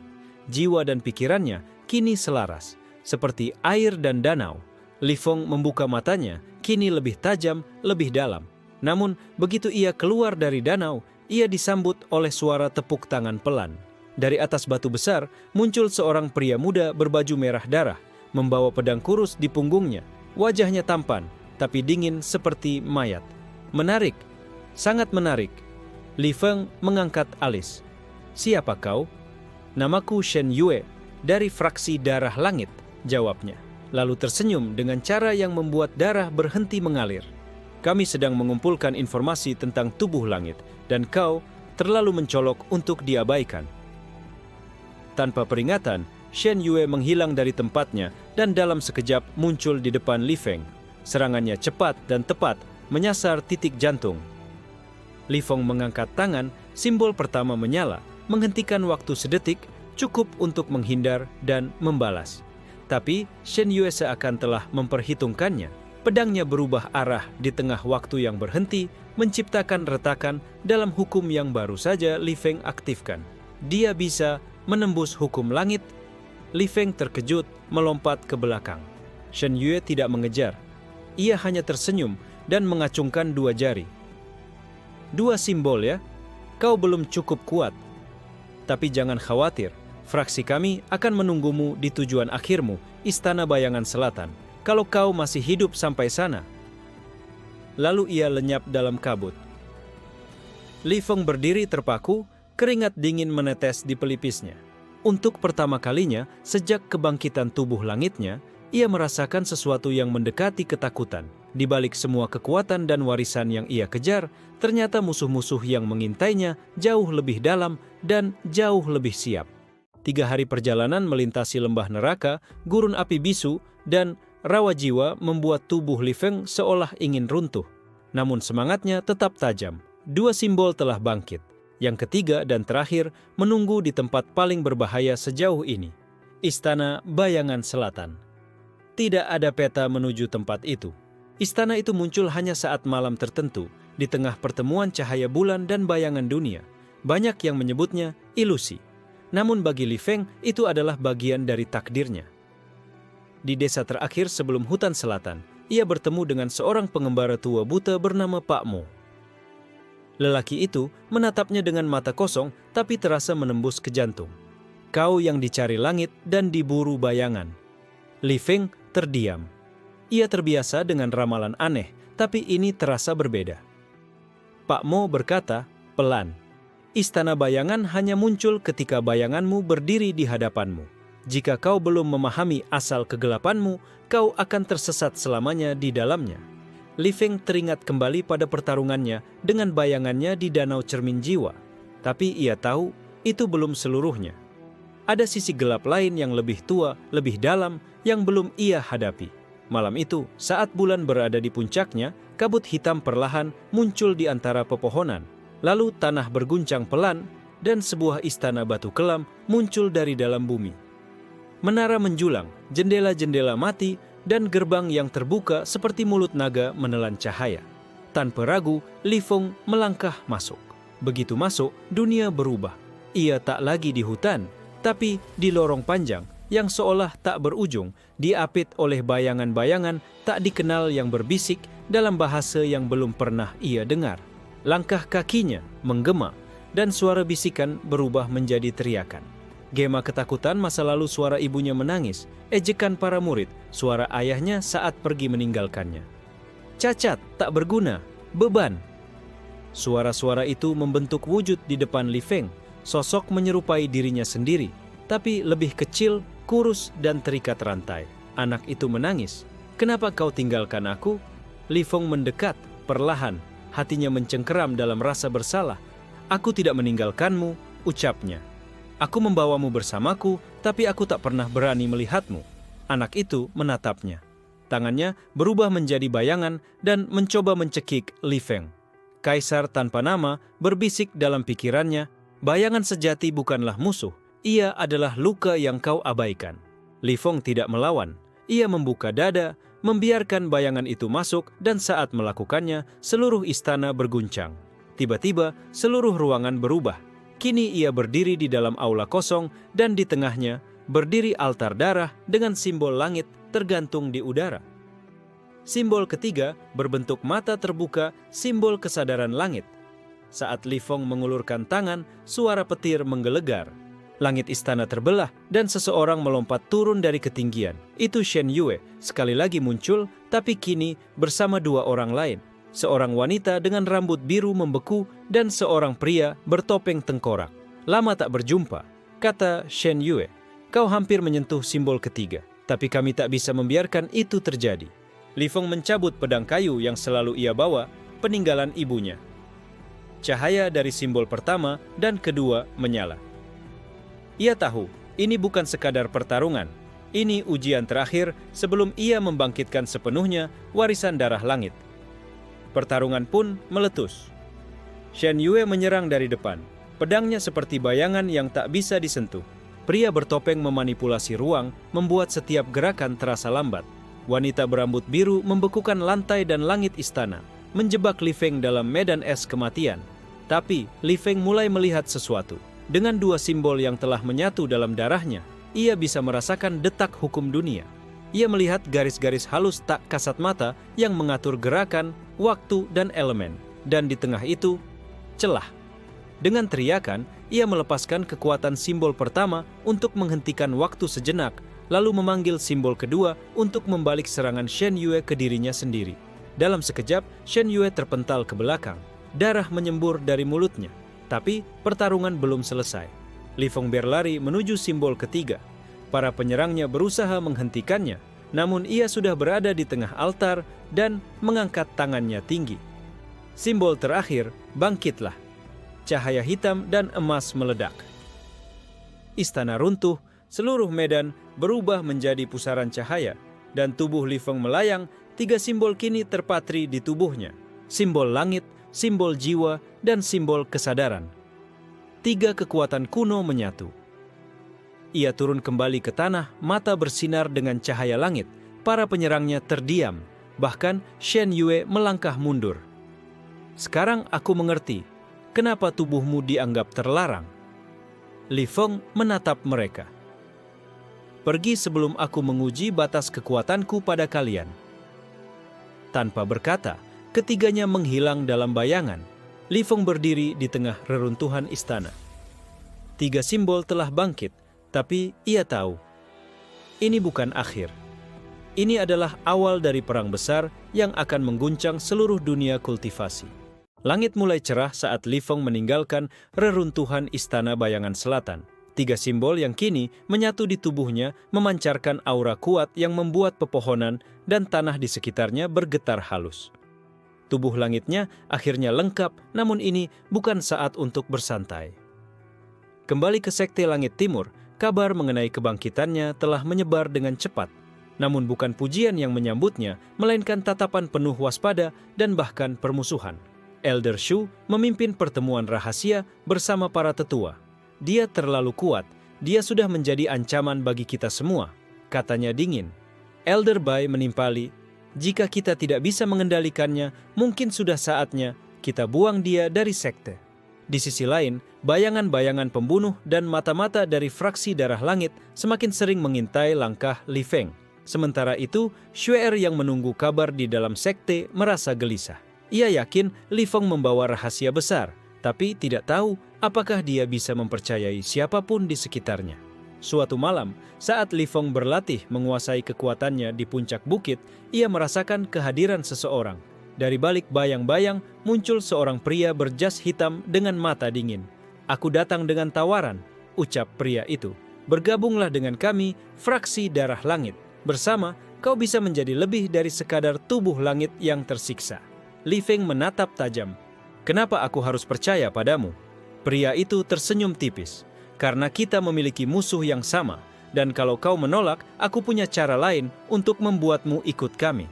Jiwa dan pikirannya kini selaras, seperti air dan danau. Li Feng membuka matanya, kini lebih tajam, lebih dalam. Namun, begitu ia keluar dari danau, ia disambut oleh suara tepuk tangan pelan. Dari atas batu besar, muncul seorang pria muda berbaju merah darah, membawa pedang kurus di punggungnya. Wajahnya tampan, tapi dingin seperti mayat. Menarik, sangat menarik. Li Feng mengangkat alis. "Siapa kau?" "Namaku Shen Yue, dari fraksi Darah Langit," jawabnya. Lalu tersenyum dengan cara yang membuat darah berhenti mengalir. "Kami sedang mengumpulkan informasi tentang tubuh langit, dan kau terlalu mencolok untuk diabaikan." Tanpa peringatan, Shen Yue menghilang dari tempatnya dan dalam sekejap muncul di depan Li Feng. Serangannya cepat dan tepat, menyasar titik jantung. Li Feng mengangkat tangan, simbol pertama menyala, menghentikan waktu sedetik, cukup untuk menghindar dan membalas. Tapi Shen Yue seakan telah memperhitungkannya. Pedangnya berubah arah di tengah waktu yang berhenti, menciptakan retakan dalam hukum yang baru saja Li Feng aktifkan. Dia bisa menembus hukum langit. Li Feng terkejut, melompat ke belakang. Shen Yue tidak mengejar. Ia hanya tersenyum dan mengacungkan dua jari. "Dua simbol ya? Kau belum cukup kuat. Tapi jangan khawatir, fraksi kami akan menunggumu di tujuan akhirmu, Istana Bayangan Selatan, kalau kau masih hidup sampai sana." Lalu ia lenyap dalam kabut. Li Feng berdiri terpaku, keringat dingin menetes di pelipisnya. Untuk pertama kalinya sejak kebangkitan tubuh langitnya, ia merasakan sesuatu yang mendekati ketakutan. Di balik semua kekuatan dan warisan yang ia kejar, ternyata musuh-musuh yang mengintainya jauh lebih dalam dan jauh lebih siap. 3 hari perjalanan melintasi lembah neraka, gurun api bisu, dan rawa jiwa membuat tubuh Li Feng seolah ingin runtuh. Namun semangatnya tetap tajam. 2 simbol telah bangkit. Yang ketiga dan terakhir menunggu di tempat paling berbahaya sejauh ini, Istana Bayangan Selatan. Tidak ada peta menuju tempat itu. Istana itu muncul hanya saat malam tertentu, di tengah pertemuan cahaya bulan dan bayangan dunia. Banyak yang menyebutnya ilusi. Namun bagi Li Feng, itu adalah bagian dari takdirnya. Di desa terakhir sebelum hutan selatan, ia bertemu dengan seorang pengembara tua buta bernama Pak Mo. Lelaki itu menatapnya dengan mata kosong, tapi terasa menembus ke jantung. "Kau yang dicari langit dan diburu bayangan." Li Feng terdiam. Ia terbiasa dengan ramalan aneh, tapi ini terasa berbeda. Pak Mo berkata, pelan, "Istana bayangan hanya muncul ketika bayanganmu berdiri di hadapanmu. Jika kau belum memahami asal kegelapanmu, kau akan tersesat selamanya di dalamnya." Li Feng teringat kembali pada pertarungannya dengan bayangannya di Danau Cermin Jiwa. Tapi ia tahu itu belum seluruhnya. Ada sisi gelap lain yang lebih tua, lebih dalam, yang belum ia hadapi. Malam itu, saat bulan berada di puncaknya, kabut hitam perlahan muncul di antara pepohonan. Lalu tanah berguncang pelan, dan sebuah istana batu kelam muncul dari dalam bumi. Menara menjulang, jendela-jendela mati, dan gerbang yang terbuka seperti mulut naga menelan cahaya. Tanpa ragu, Li Feng melangkah masuk. Begitu masuk, dunia berubah. Ia tak lagi di hutan, tapi di lorong panjang yang seolah tak berujung, diapit oleh bayangan-bayangan tak dikenal yang berbisik dalam bahasa yang belum pernah ia dengar. Langkah kakinya menggema, dan suara bisikan berubah menjadi teriakan. Gema ketakutan masa lalu, suara ibunya menangis, ejekan para murid, suara ayahnya saat pergi meninggalkannya. Cacat, tak berguna, beban. Suara-suara itu membentuk wujud di depan Li Feng, sosok menyerupai dirinya sendiri, tapi lebih kecil, kurus, dan terikat rantai. Anak itu menangis. "Kenapa kau tinggalkan aku?" Li Feng mendekat, perlahan, hatinya mencengkeram dalam rasa bersalah. "Aku tidak meninggalkanmu," ucapnya. "Aku membawamu bersamaku, tapi aku tak pernah berani melihatmu." Anak itu menatapnya. Tangannya berubah menjadi bayangan dan mencoba mencekik Li Feng. Kaisar tanpa nama berbisik dalam pikirannya, "Bayangan sejati bukanlah musuh, ia adalah luka yang kau abaikan." Li Feng tidak melawan. Ia membuka dada, membiarkan bayangan itu masuk, dan saat melakukannya, seluruh istana berguncang. Tiba-tiba, seluruh ruangan berubah. Kini ia berdiri di dalam aula kosong, dan di tengahnya berdiri altar darah dengan simbol langit tergantung di udara. Simbol ketiga berbentuk mata terbuka, simbol kesadaran langit. Saat Li Feng mengulurkan tangan, suara petir menggelegar. Langit istana terbelah dan seseorang melompat turun dari ketinggian. Itu Shen Yue, sekali lagi muncul, tapi kini bersama dua orang lain. Seorang wanita dengan rambut biru membeku dan seorang pria bertopeng tengkorak. Lama tak berjumpa, kata Shen Yue. Kau hampir menyentuh simbol ketiga, tapi kami tak bisa membiarkan itu terjadi. Li Feng mencabut pedang kayu yang selalu ia bawa, peninggalan ibunya. Cahaya dari simbol pertama dan kedua menyala. Ia tahu, ini bukan sekadar pertarungan. Ini ujian terakhir sebelum ia membangkitkan sepenuhnya warisan darah langit. Pertarungan pun meletus. Shen Yue menyerang dari depan. Pedangnya seperti bayangan yang tak bisa disentuh. Pria bertopeng memanipulasi ruang, membuat setiap gerakan terasa lambat. Wanita berambut biru membekukan lantai dan langit istana, menjebak Li Feng dalam medan es kematian. Tapi Li Feng mulai melihat sesuatu. Dengan dua simbol yang telah menyatu dalam darahnya, ia bisa merasakan detak hukum dunia. Ia melihat garis-garis halus tak kasat mata yang mengatur gerakan, waktu, dan elemen. Dan di tengah itu, celah. Dengan teriakan, ia melepaskan kekuatan simbol pertama untuk menghentikan waktu sejenak, lalu memanggil simbol kedua untuk membalik serangan Shen Yue ke dirinya sendiri. Dalam sekejap, Shen Yue terpental ke belakang. Darah menyembur dari mulutnya. Tapi pertarungan belum selesai. Li Feng berlari menuju simbol ketiga. Para penyerangnya berusaha menghentikannya, namun ia sudah berada di tengah altar dan mengangkat tangannya tinggi. Simbol terakhir, bangkitlah. Cahaya hitam dan emas meledak. Istana runtuh, seluruh medan berubah menjadi pusaran cahaya, dan tubuh Li Feng melayang. Tiga simbol kini terpatri di tubuhnya. Simbol langit, simbol jiwa, dan simbol kesadaran. Tiga kekuatan kuno menyatu. Ia turun kembali ke tanah, mata bersinar dengan cahaya langit. Para penyerangnya terdiam, bahkan Shen Yue melangkah mundur. Sekarang aku mengerti, kenapa tubuhmu dianggap terlarang. Li Feng menatap mereka. Pergi sebelum aku menguji batas kekuatanku pada kalian. Tanpa berkata, ketiganya menghilang dalam bayangan. Li Feng berdiri di tengah reruntuhan istana. Tiga simbol telah bangkit, tapi ia tahu, ini bukan akhir. Ini adalah awal dari perang besar yang akan mengguncang seluruh dunia kultivasi. Langit mulai cerah saat Li Feng meninggalkan reruntuhan istana bayangan selatan. Tiga simbol yang kini menyatu di tubuhnya memancarkan aura kuat yang membuat pepohonan dan tanah di sekitarnya bergetar halus. Tubuh langitnya akhirnya lengkap, namun ini bukan saat untuk bersantai. Kembali ke Sekte Langit Timur, kabar mengenai kebangkitannya telah menyebar dengan cepat. Namun bukan pujian yang menyambutnya, melainkan tatapan penuh waspada dan bahkan permusuhan. Elder Shu memimpin pertemuan rahasia bersama para tetua. Dia terlalu kuat, dia sudah menjadi ancaman bagi kita semua, katanya dingin. Elder Bai menimpali, jika kita tidak bisa mengendalikannya, mungkin sudah saatnya kita buang dia dari sekte. Di sisi lain, bayangan-bayangan pembunuh dan mata-mata dari fraksi darah langit semakin sering mengintai langkah Li Feng. Sementara itu, Xuer yang menunggu kabar di dalam sekte merasa gelisah. Ia yakin Li Feng membawa rahasia besar, tapi tidak tahu apakah dia bisa mempercayai siapapun di sekitarnya. Suatu malam, saat Li Feng berlatih menguasai kekuatannya di puncak bukit, ia merasakan kehadiran seseorang. Dari balik bayang-bayang muncul seorang pria berjas hitam dengan mata dingin. "Aku datang dengan tawaran," ucap pria itu. "Bergabunglah dengan kami, fraksi darah langit. Bersama, kau bisa menjadi lebih dari sekadar tubuh langit yang tersiksa." Li Feng menatap tajam. "Kenapa aku harus percaya padamu?" Pria itu tersenyum tipis. "Karena kita memiliki musuh yang sama, dan kalau kau menolak, aku punya cara lain untuk membuatmu ikut kami."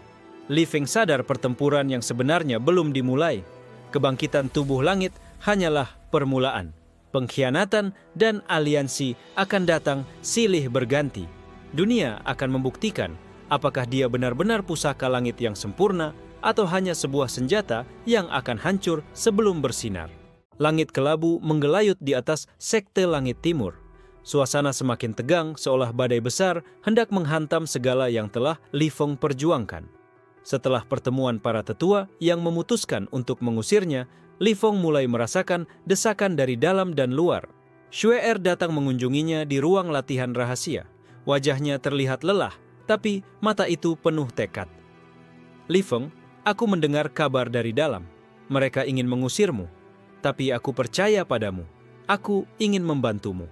Li Feng sadar pertempuran yang sebenarnya belum dimulai. Kebangkitan tubuh langit hanyalah permulaan. Pengkhianatan dan aliansi akan datang silih berganti. Dunia akan membuktikan apakah dia benar-benar pusaka langit yang sempurna atau hanya sebuah senjata yang akan hancur sebelum bersinar. Langit kelabu menggelayut di atas Sekte Langit Timur. Suasana semakin tegang seolah badai besar hendak menghantam segala yang telah Li Feng perjuangkan. Setelah pertemuan para tetua yang memutuskan untuk mengusirnya, Li Feng mulai merasakan desakan dari dalam dan luar. Xue Er datang mengunjunginya di ruang latihan rahasia. Wajahnya terlihat lelah, tapi mata itu penuh tekad. Li Feng, aku mendengar kabar dari dalam. Mereka ingin mengusirmu, tapi aku percaya padamu. Aku ingin membantumu.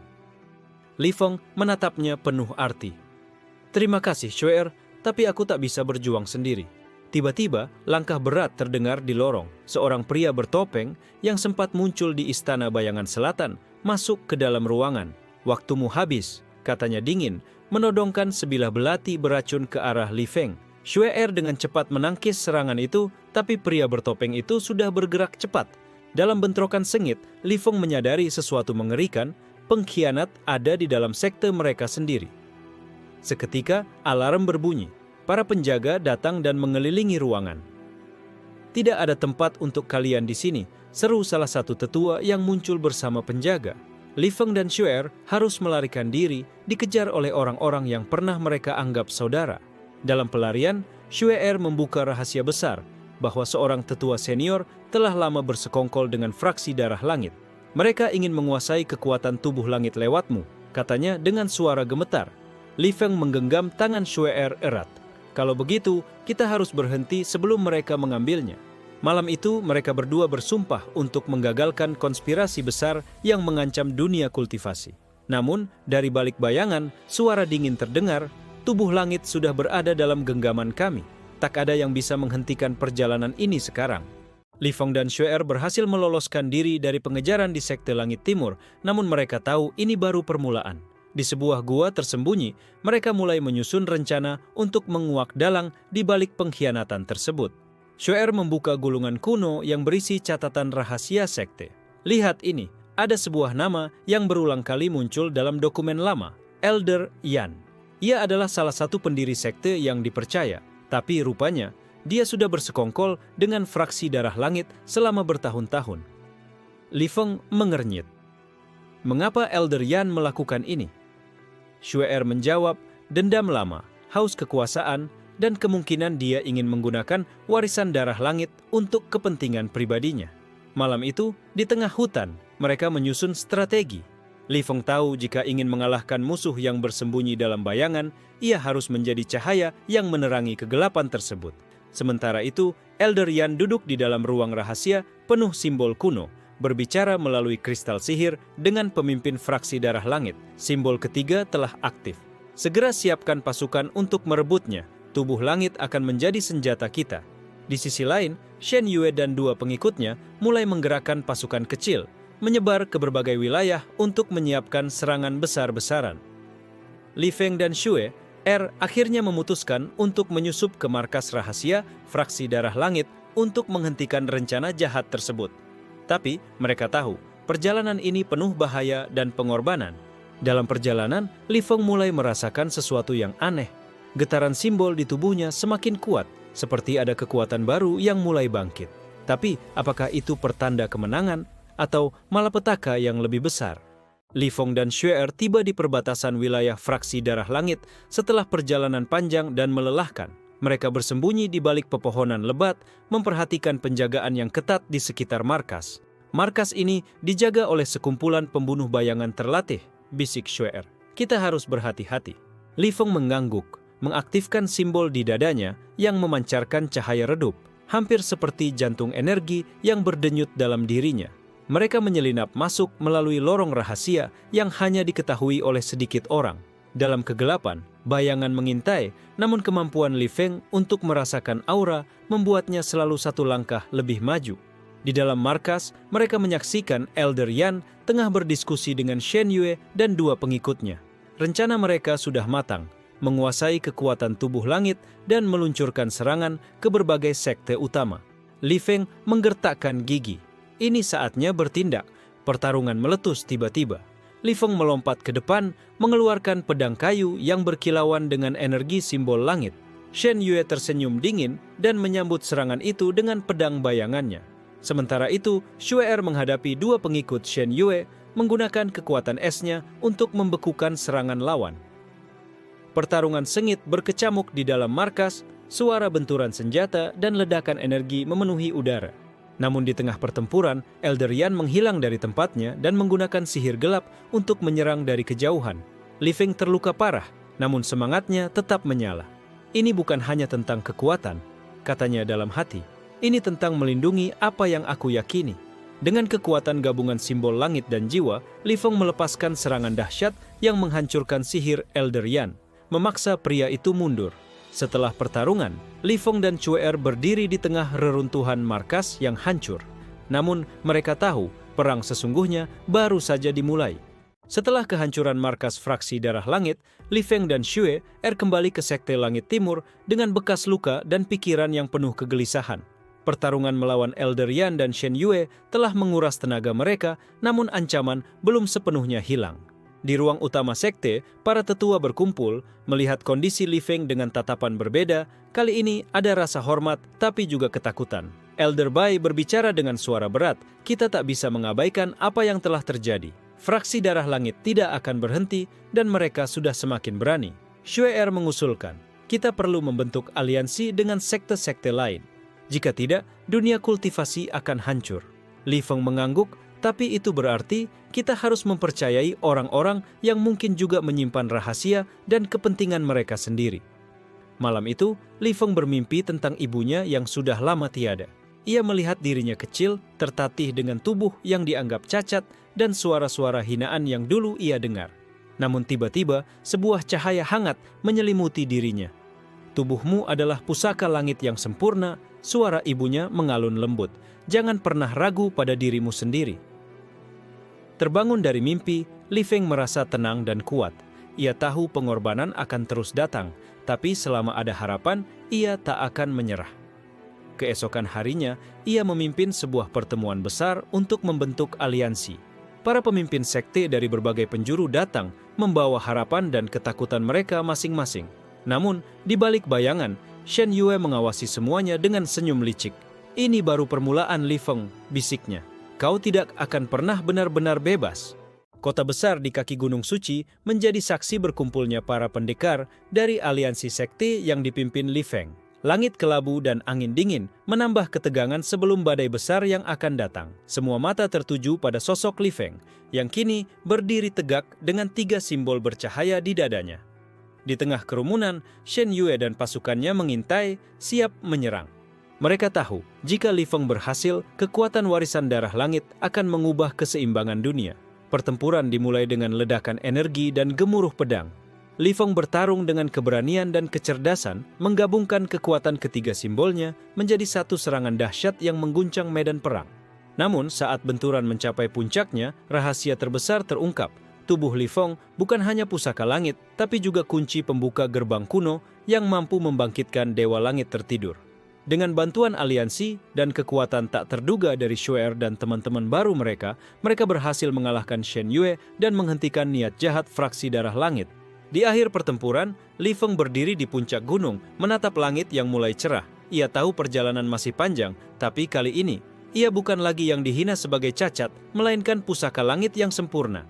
Li Feng menatapnya penuh arti. Terima kasih, Xue Er, tapi aku tak bisa berjuang sendiri. Tiba-tiba, langkah berat terdengar di lorong. Seorang pria bertopeng yang sempat muncul di istana bayangan selatan masuk ke dalam ruangan. Waktumu habis, katanya dingin, menodongkan sebilah belati beracun ke arah Li Feng. Xue Er dengan cepat menangkis serangan itu, tapi pria bertopeng itu sudah bergerak cepat. Dalam bentrokan sengit, Li Feng menyadari sesuatu mengerikan, pengkhianat ada di dalam sekte mereka sendiri. Seketika, alarm berbunyi. Para penjaga datang dan mengelilingi ruangan. Tidak ada tempat untuk kalian di sini, seru salah satu tetua yang muncul bersama penjaga. Li Feng dan Xue Er harus melarikan diri, dikejar oleh orang-orang yang pernah mereka anggap saudara. Dalam pelarian, Xue Er membuka rahasia besar bahwa seorang tetua senior telah lama bersekongkol dengan fraksi darah langit. Mereka ingin menguasai kekuatan tubuh langit lewatmu, katanya dengan suara gemetar. Li Feng menggenggam tangan Xue Er erat. Kalau begitu, kita harus berhenti sebelum mereka mengambilnya. Malam itu, mereka berdua bersumpah untuk menggagalkan konspirasi besar yang mengancam dunia kultivasi. Namun, dari balik bayangan, suara dingin terdengar, tubuh langit sudah berada dalam genggaman kami. Tak ada yang bisa menghentikan perjalanan ini sekarang. Li Feng dan Xue Er berhasil meloloskan diri dari pengejaran di Sekte Langit Timur, namun mereka tahu ini baru permulaan. Di sebuah gua tersembunyi, mereka mulai menyusun rencana untuk menguak dalang di balik pengkhianatan tersebut. Xue Er membuka gulungan kuno yang berisi catatan rahasia sekte. Lihat ini, ada sebuah nama yang berulang kali muncul dalam dokumen lama, Elder Yan. Ia adalah salah satu pendiri sekte yang dipercaya, tapi rupanya dia sudah bersekongkol dengan fraksi darah langit selama bertahun-tahun. Li Feng mengernyit. Mengapa Elder Yan melakukan ini? Xue Er menjawab, dendam lama, haus kekuasaan, dan kemungkinan dia ingin menggunakan warisan darah langit untuk kepentingan pribadinya. Malam itu, di tengah hutan, mereka menyusun strategi. Li Feng tahu jika ingin mengalahkan musuh yang bersembunyi dalam bayangan, ia harus menjadi cahaya yang menerangi kegelapan tersebut. Sementara itu, Elder Yan duduk di dalam ruang rahasia penuh simbol kuno, berbicara melalui kristal sihir dengan pemimpin fraksi darah langit. Simbol ketiga telah aktif. Segera siapkan pasukan untuk merebutnya. Tubuh langit akan menjadi senjata kita. Di sisi lain, Shen Yue dan dua pengikutnya mulai menggerakkan pasukan kecil, menyebar ke berbagai wilayah untuk menyiapkan serangan besar-besaran. Li Feng dan Xue Er akhirnya memutuskan untuk menyusup ke markas rahasia fraksi darah langit untuk menghentikan rencana jahat tersebut. Tapi mereka tahu, perjalanan ini penuh bahaya dan pengorbanan. Dalam perjalanan, Li Feng mulai merasakan sesuatu yang aneh. Getaran simbol di tubuhnya semakin kuat, seperti ada kekuatan baru yang mulai bangkit. Tapi, apakah itu pertanda kemenangan atau malapetaka yang lebih besar? Li Feng dan Xue Er tiba di perbatasan wilayah fraksi darah langit setelah perjalanan panjang dan melelahkan. Mereka bersembunyi di balik pepohonan lebat, memperhatikan penjagaan yang ketat di sekitar markas. Markas ini dijaga oleh sekumpulan pembunuh bayangan terlatih, bisik Xue Er. Kita harus berhati-hati. Li Feng mengangguk, mengaktifkan simbol di dadanya yang memancarkan cahaya redup, hampir seperti jantung energi yang berdenyut dalam dirinya. Mereka menyelinap masuk melalui lorong rahasia yang hanya diketahui oleh sedikit orang. Dalam kegelapan, bayangan mengintai, namun kemampuan Li Feng untuk merasakan aura membuatnya selalu satu langkah lebih maju. Di dalam markas, mereka menyaksikan Elder Yan tengah berdiskusi dengan Shen Yue dan dua pengikutnya. Rencana mereka sudah matang, menguasai kekuatan tubuh langit dan meluncurkan serangan ke berbagai sekte utama. Li Feng menggertakkan gigi. Ini saatnya bertindak. Pertarungan meletus tiba-tiba. Li Feng melompat ke depan, mengeluarkan pedang kayu yang berkilauan dengan energi simbol langit. Shen Yue tersenyum dingin dan menyambut serangan itu dengan pedang bayangannya. Sementara itu, Xue Er menghadapi dua pengikut Shen Yue, menggunakan kekuatan esnya untuk membekukan serangan lawan. Pertarungan sengit berkecamuk di dalam markas, Suara benturan senjata dan ledakan energi memenuhi udara. Namun di tengah pertempuran, Elder Yan menghilang dari tempatnya dan menggunakan sihir gelap untuk menyerang dari kejauhan. Li Feng terluka parah, namun semangatnya tetap menyala. Ini bukan hanya tentang kekuatan, katanya dalam hati. Ini tentang melindungi apa yang aku yakini. Dengan kekuatan gabungan simbol langit dan jiwa, Li Feng melepaskan serangan dahsyat yang menghancurkan sihir Elder Yan, memaksa pria itu mundur. Setelah pertarungan, Li Feng dan Cue Er berdiri di tengah reruntuhan markas yang hancur. Namun, mereka tahu perang sesungguhnya baru saja dimulai. Setelah kehancuran markas fraksi darah langit, Li Feng dan Cue Er kembali ke Sekte Langit Timur dengan bekas luka dan pikiran yang penuh kegelisahan. Pertarungan melawan Elder Yan dan Shen Yue telah menguras tenaga mereka, namun ancaman belum sepenuhnya hilang. Di ruang utama sekte, para tetua berkumpul, melihat kondisi Li Feng dengan tatapan berbeda. Kali ini ada rasa hormat, tapi juga ketakutan. Elder Bai berbicara dengan suara berat, kita tak bisa mengabaikan apa yang telah terjadi. Fraksi darah langit tidak akan berhenti, dan mereka sudah semakin berani. Cue Er mengusulkan, kita perlu membentuk aliansi dengan sekte-sekte lain. Jika tidak, dunia kultivasi akan hancur. Li Feng mengangguk, tapi itu berarti kita harus mempercayai orang-orang yang mungkin juga menyimpan rahasia dan kepentingan mereka sendiri. Malam itu, Li Feng bermimpi tentang ibunya yang sudah lama tiada. Ia melihat dirinya kecil, tertatih dengan tubuh yang dianggap cacat dan suara-suara hinaan yang dulu ia dengar. Namun tiba-tiba, sebuah cahaya hangat menyelimuti dirinya. Tubuhmu adalah pusaka langit yang sempurna, suara ibunya mengalun lembut. Jangan pernah ragu pada dirimu sendiri. Terbangun dari mimpi, Li Feng merasa tenang dan kuat. Ia tahu pengorbanan akan terus datang, tapi selama ada harapan, ia tak akan menyerah. Keesokan harinya, ia memimpin sebuah pertemuan besar untuk membentuk aliansi. Para pemimpin sekte dari berbagai penjuru datang, membawa harapan dan ketakutan mereka masing-masing. Namun, di balik bayangan, Shen Yue mengawasi semuanya dengan senyum licik. Ini baru permulaan, Li Feng, bisiknya. Kau tidak akan pernah benar-benar bebas. Kota besar di kaki Gunung Suci menjadi saksi berkumpulnya para pendekar dari aliansi sekte yang dipimpin Li Feng. Langit kelabu dan angin dingin menambah ketegangan sebelum badai besar yang akan datang. Semua mata tertuju pada sosok Li Feng, yang kini berdiri tegak dengan 3 simbol bercahaya di dadanya. Di tengah kerumunan, Shen Yue dan pasukannya mengintai, siap menyerang. Mereka tahu, jika Li Feng berhasil, kekuatan warisan darah langit akan mengubah keseimbangan dunia. Pertempuran dimulai dengan ledakan energi dan gemuruh pedang. Li Feng bertarung dengan keberanian dan kecerdasan, menggabungkan kekuatan ketiga simbolnya menjadi satu serangan dahsyat yang mengguncang medan perang. Namun, saat benturan mencapai puncaknya, rahasia terbesar terungkap. Tubuh Li Feng bukan hanya pusaka langit, tapi juga kunci pembuka gerbang kuno yang mampu membangkitkan Dewa Langit tertidur. Dengan bantuan aliansi dan kekuatan tak terduga dari Cue Er dan teman-teman baru mereka berhasil mengalahkan Shen Yue dan menghentikan niat jahat fraksi darah langit. Di akhir pertempuran, Li Feng berdiri di puncak gunung, menatap langit yang mulai cerah. Ia tahu perjalanan masih panjang, tapi kali ini, ia bukan lagi yang dihina sebagai cacat, melainkan pusaka langit yang sempurna.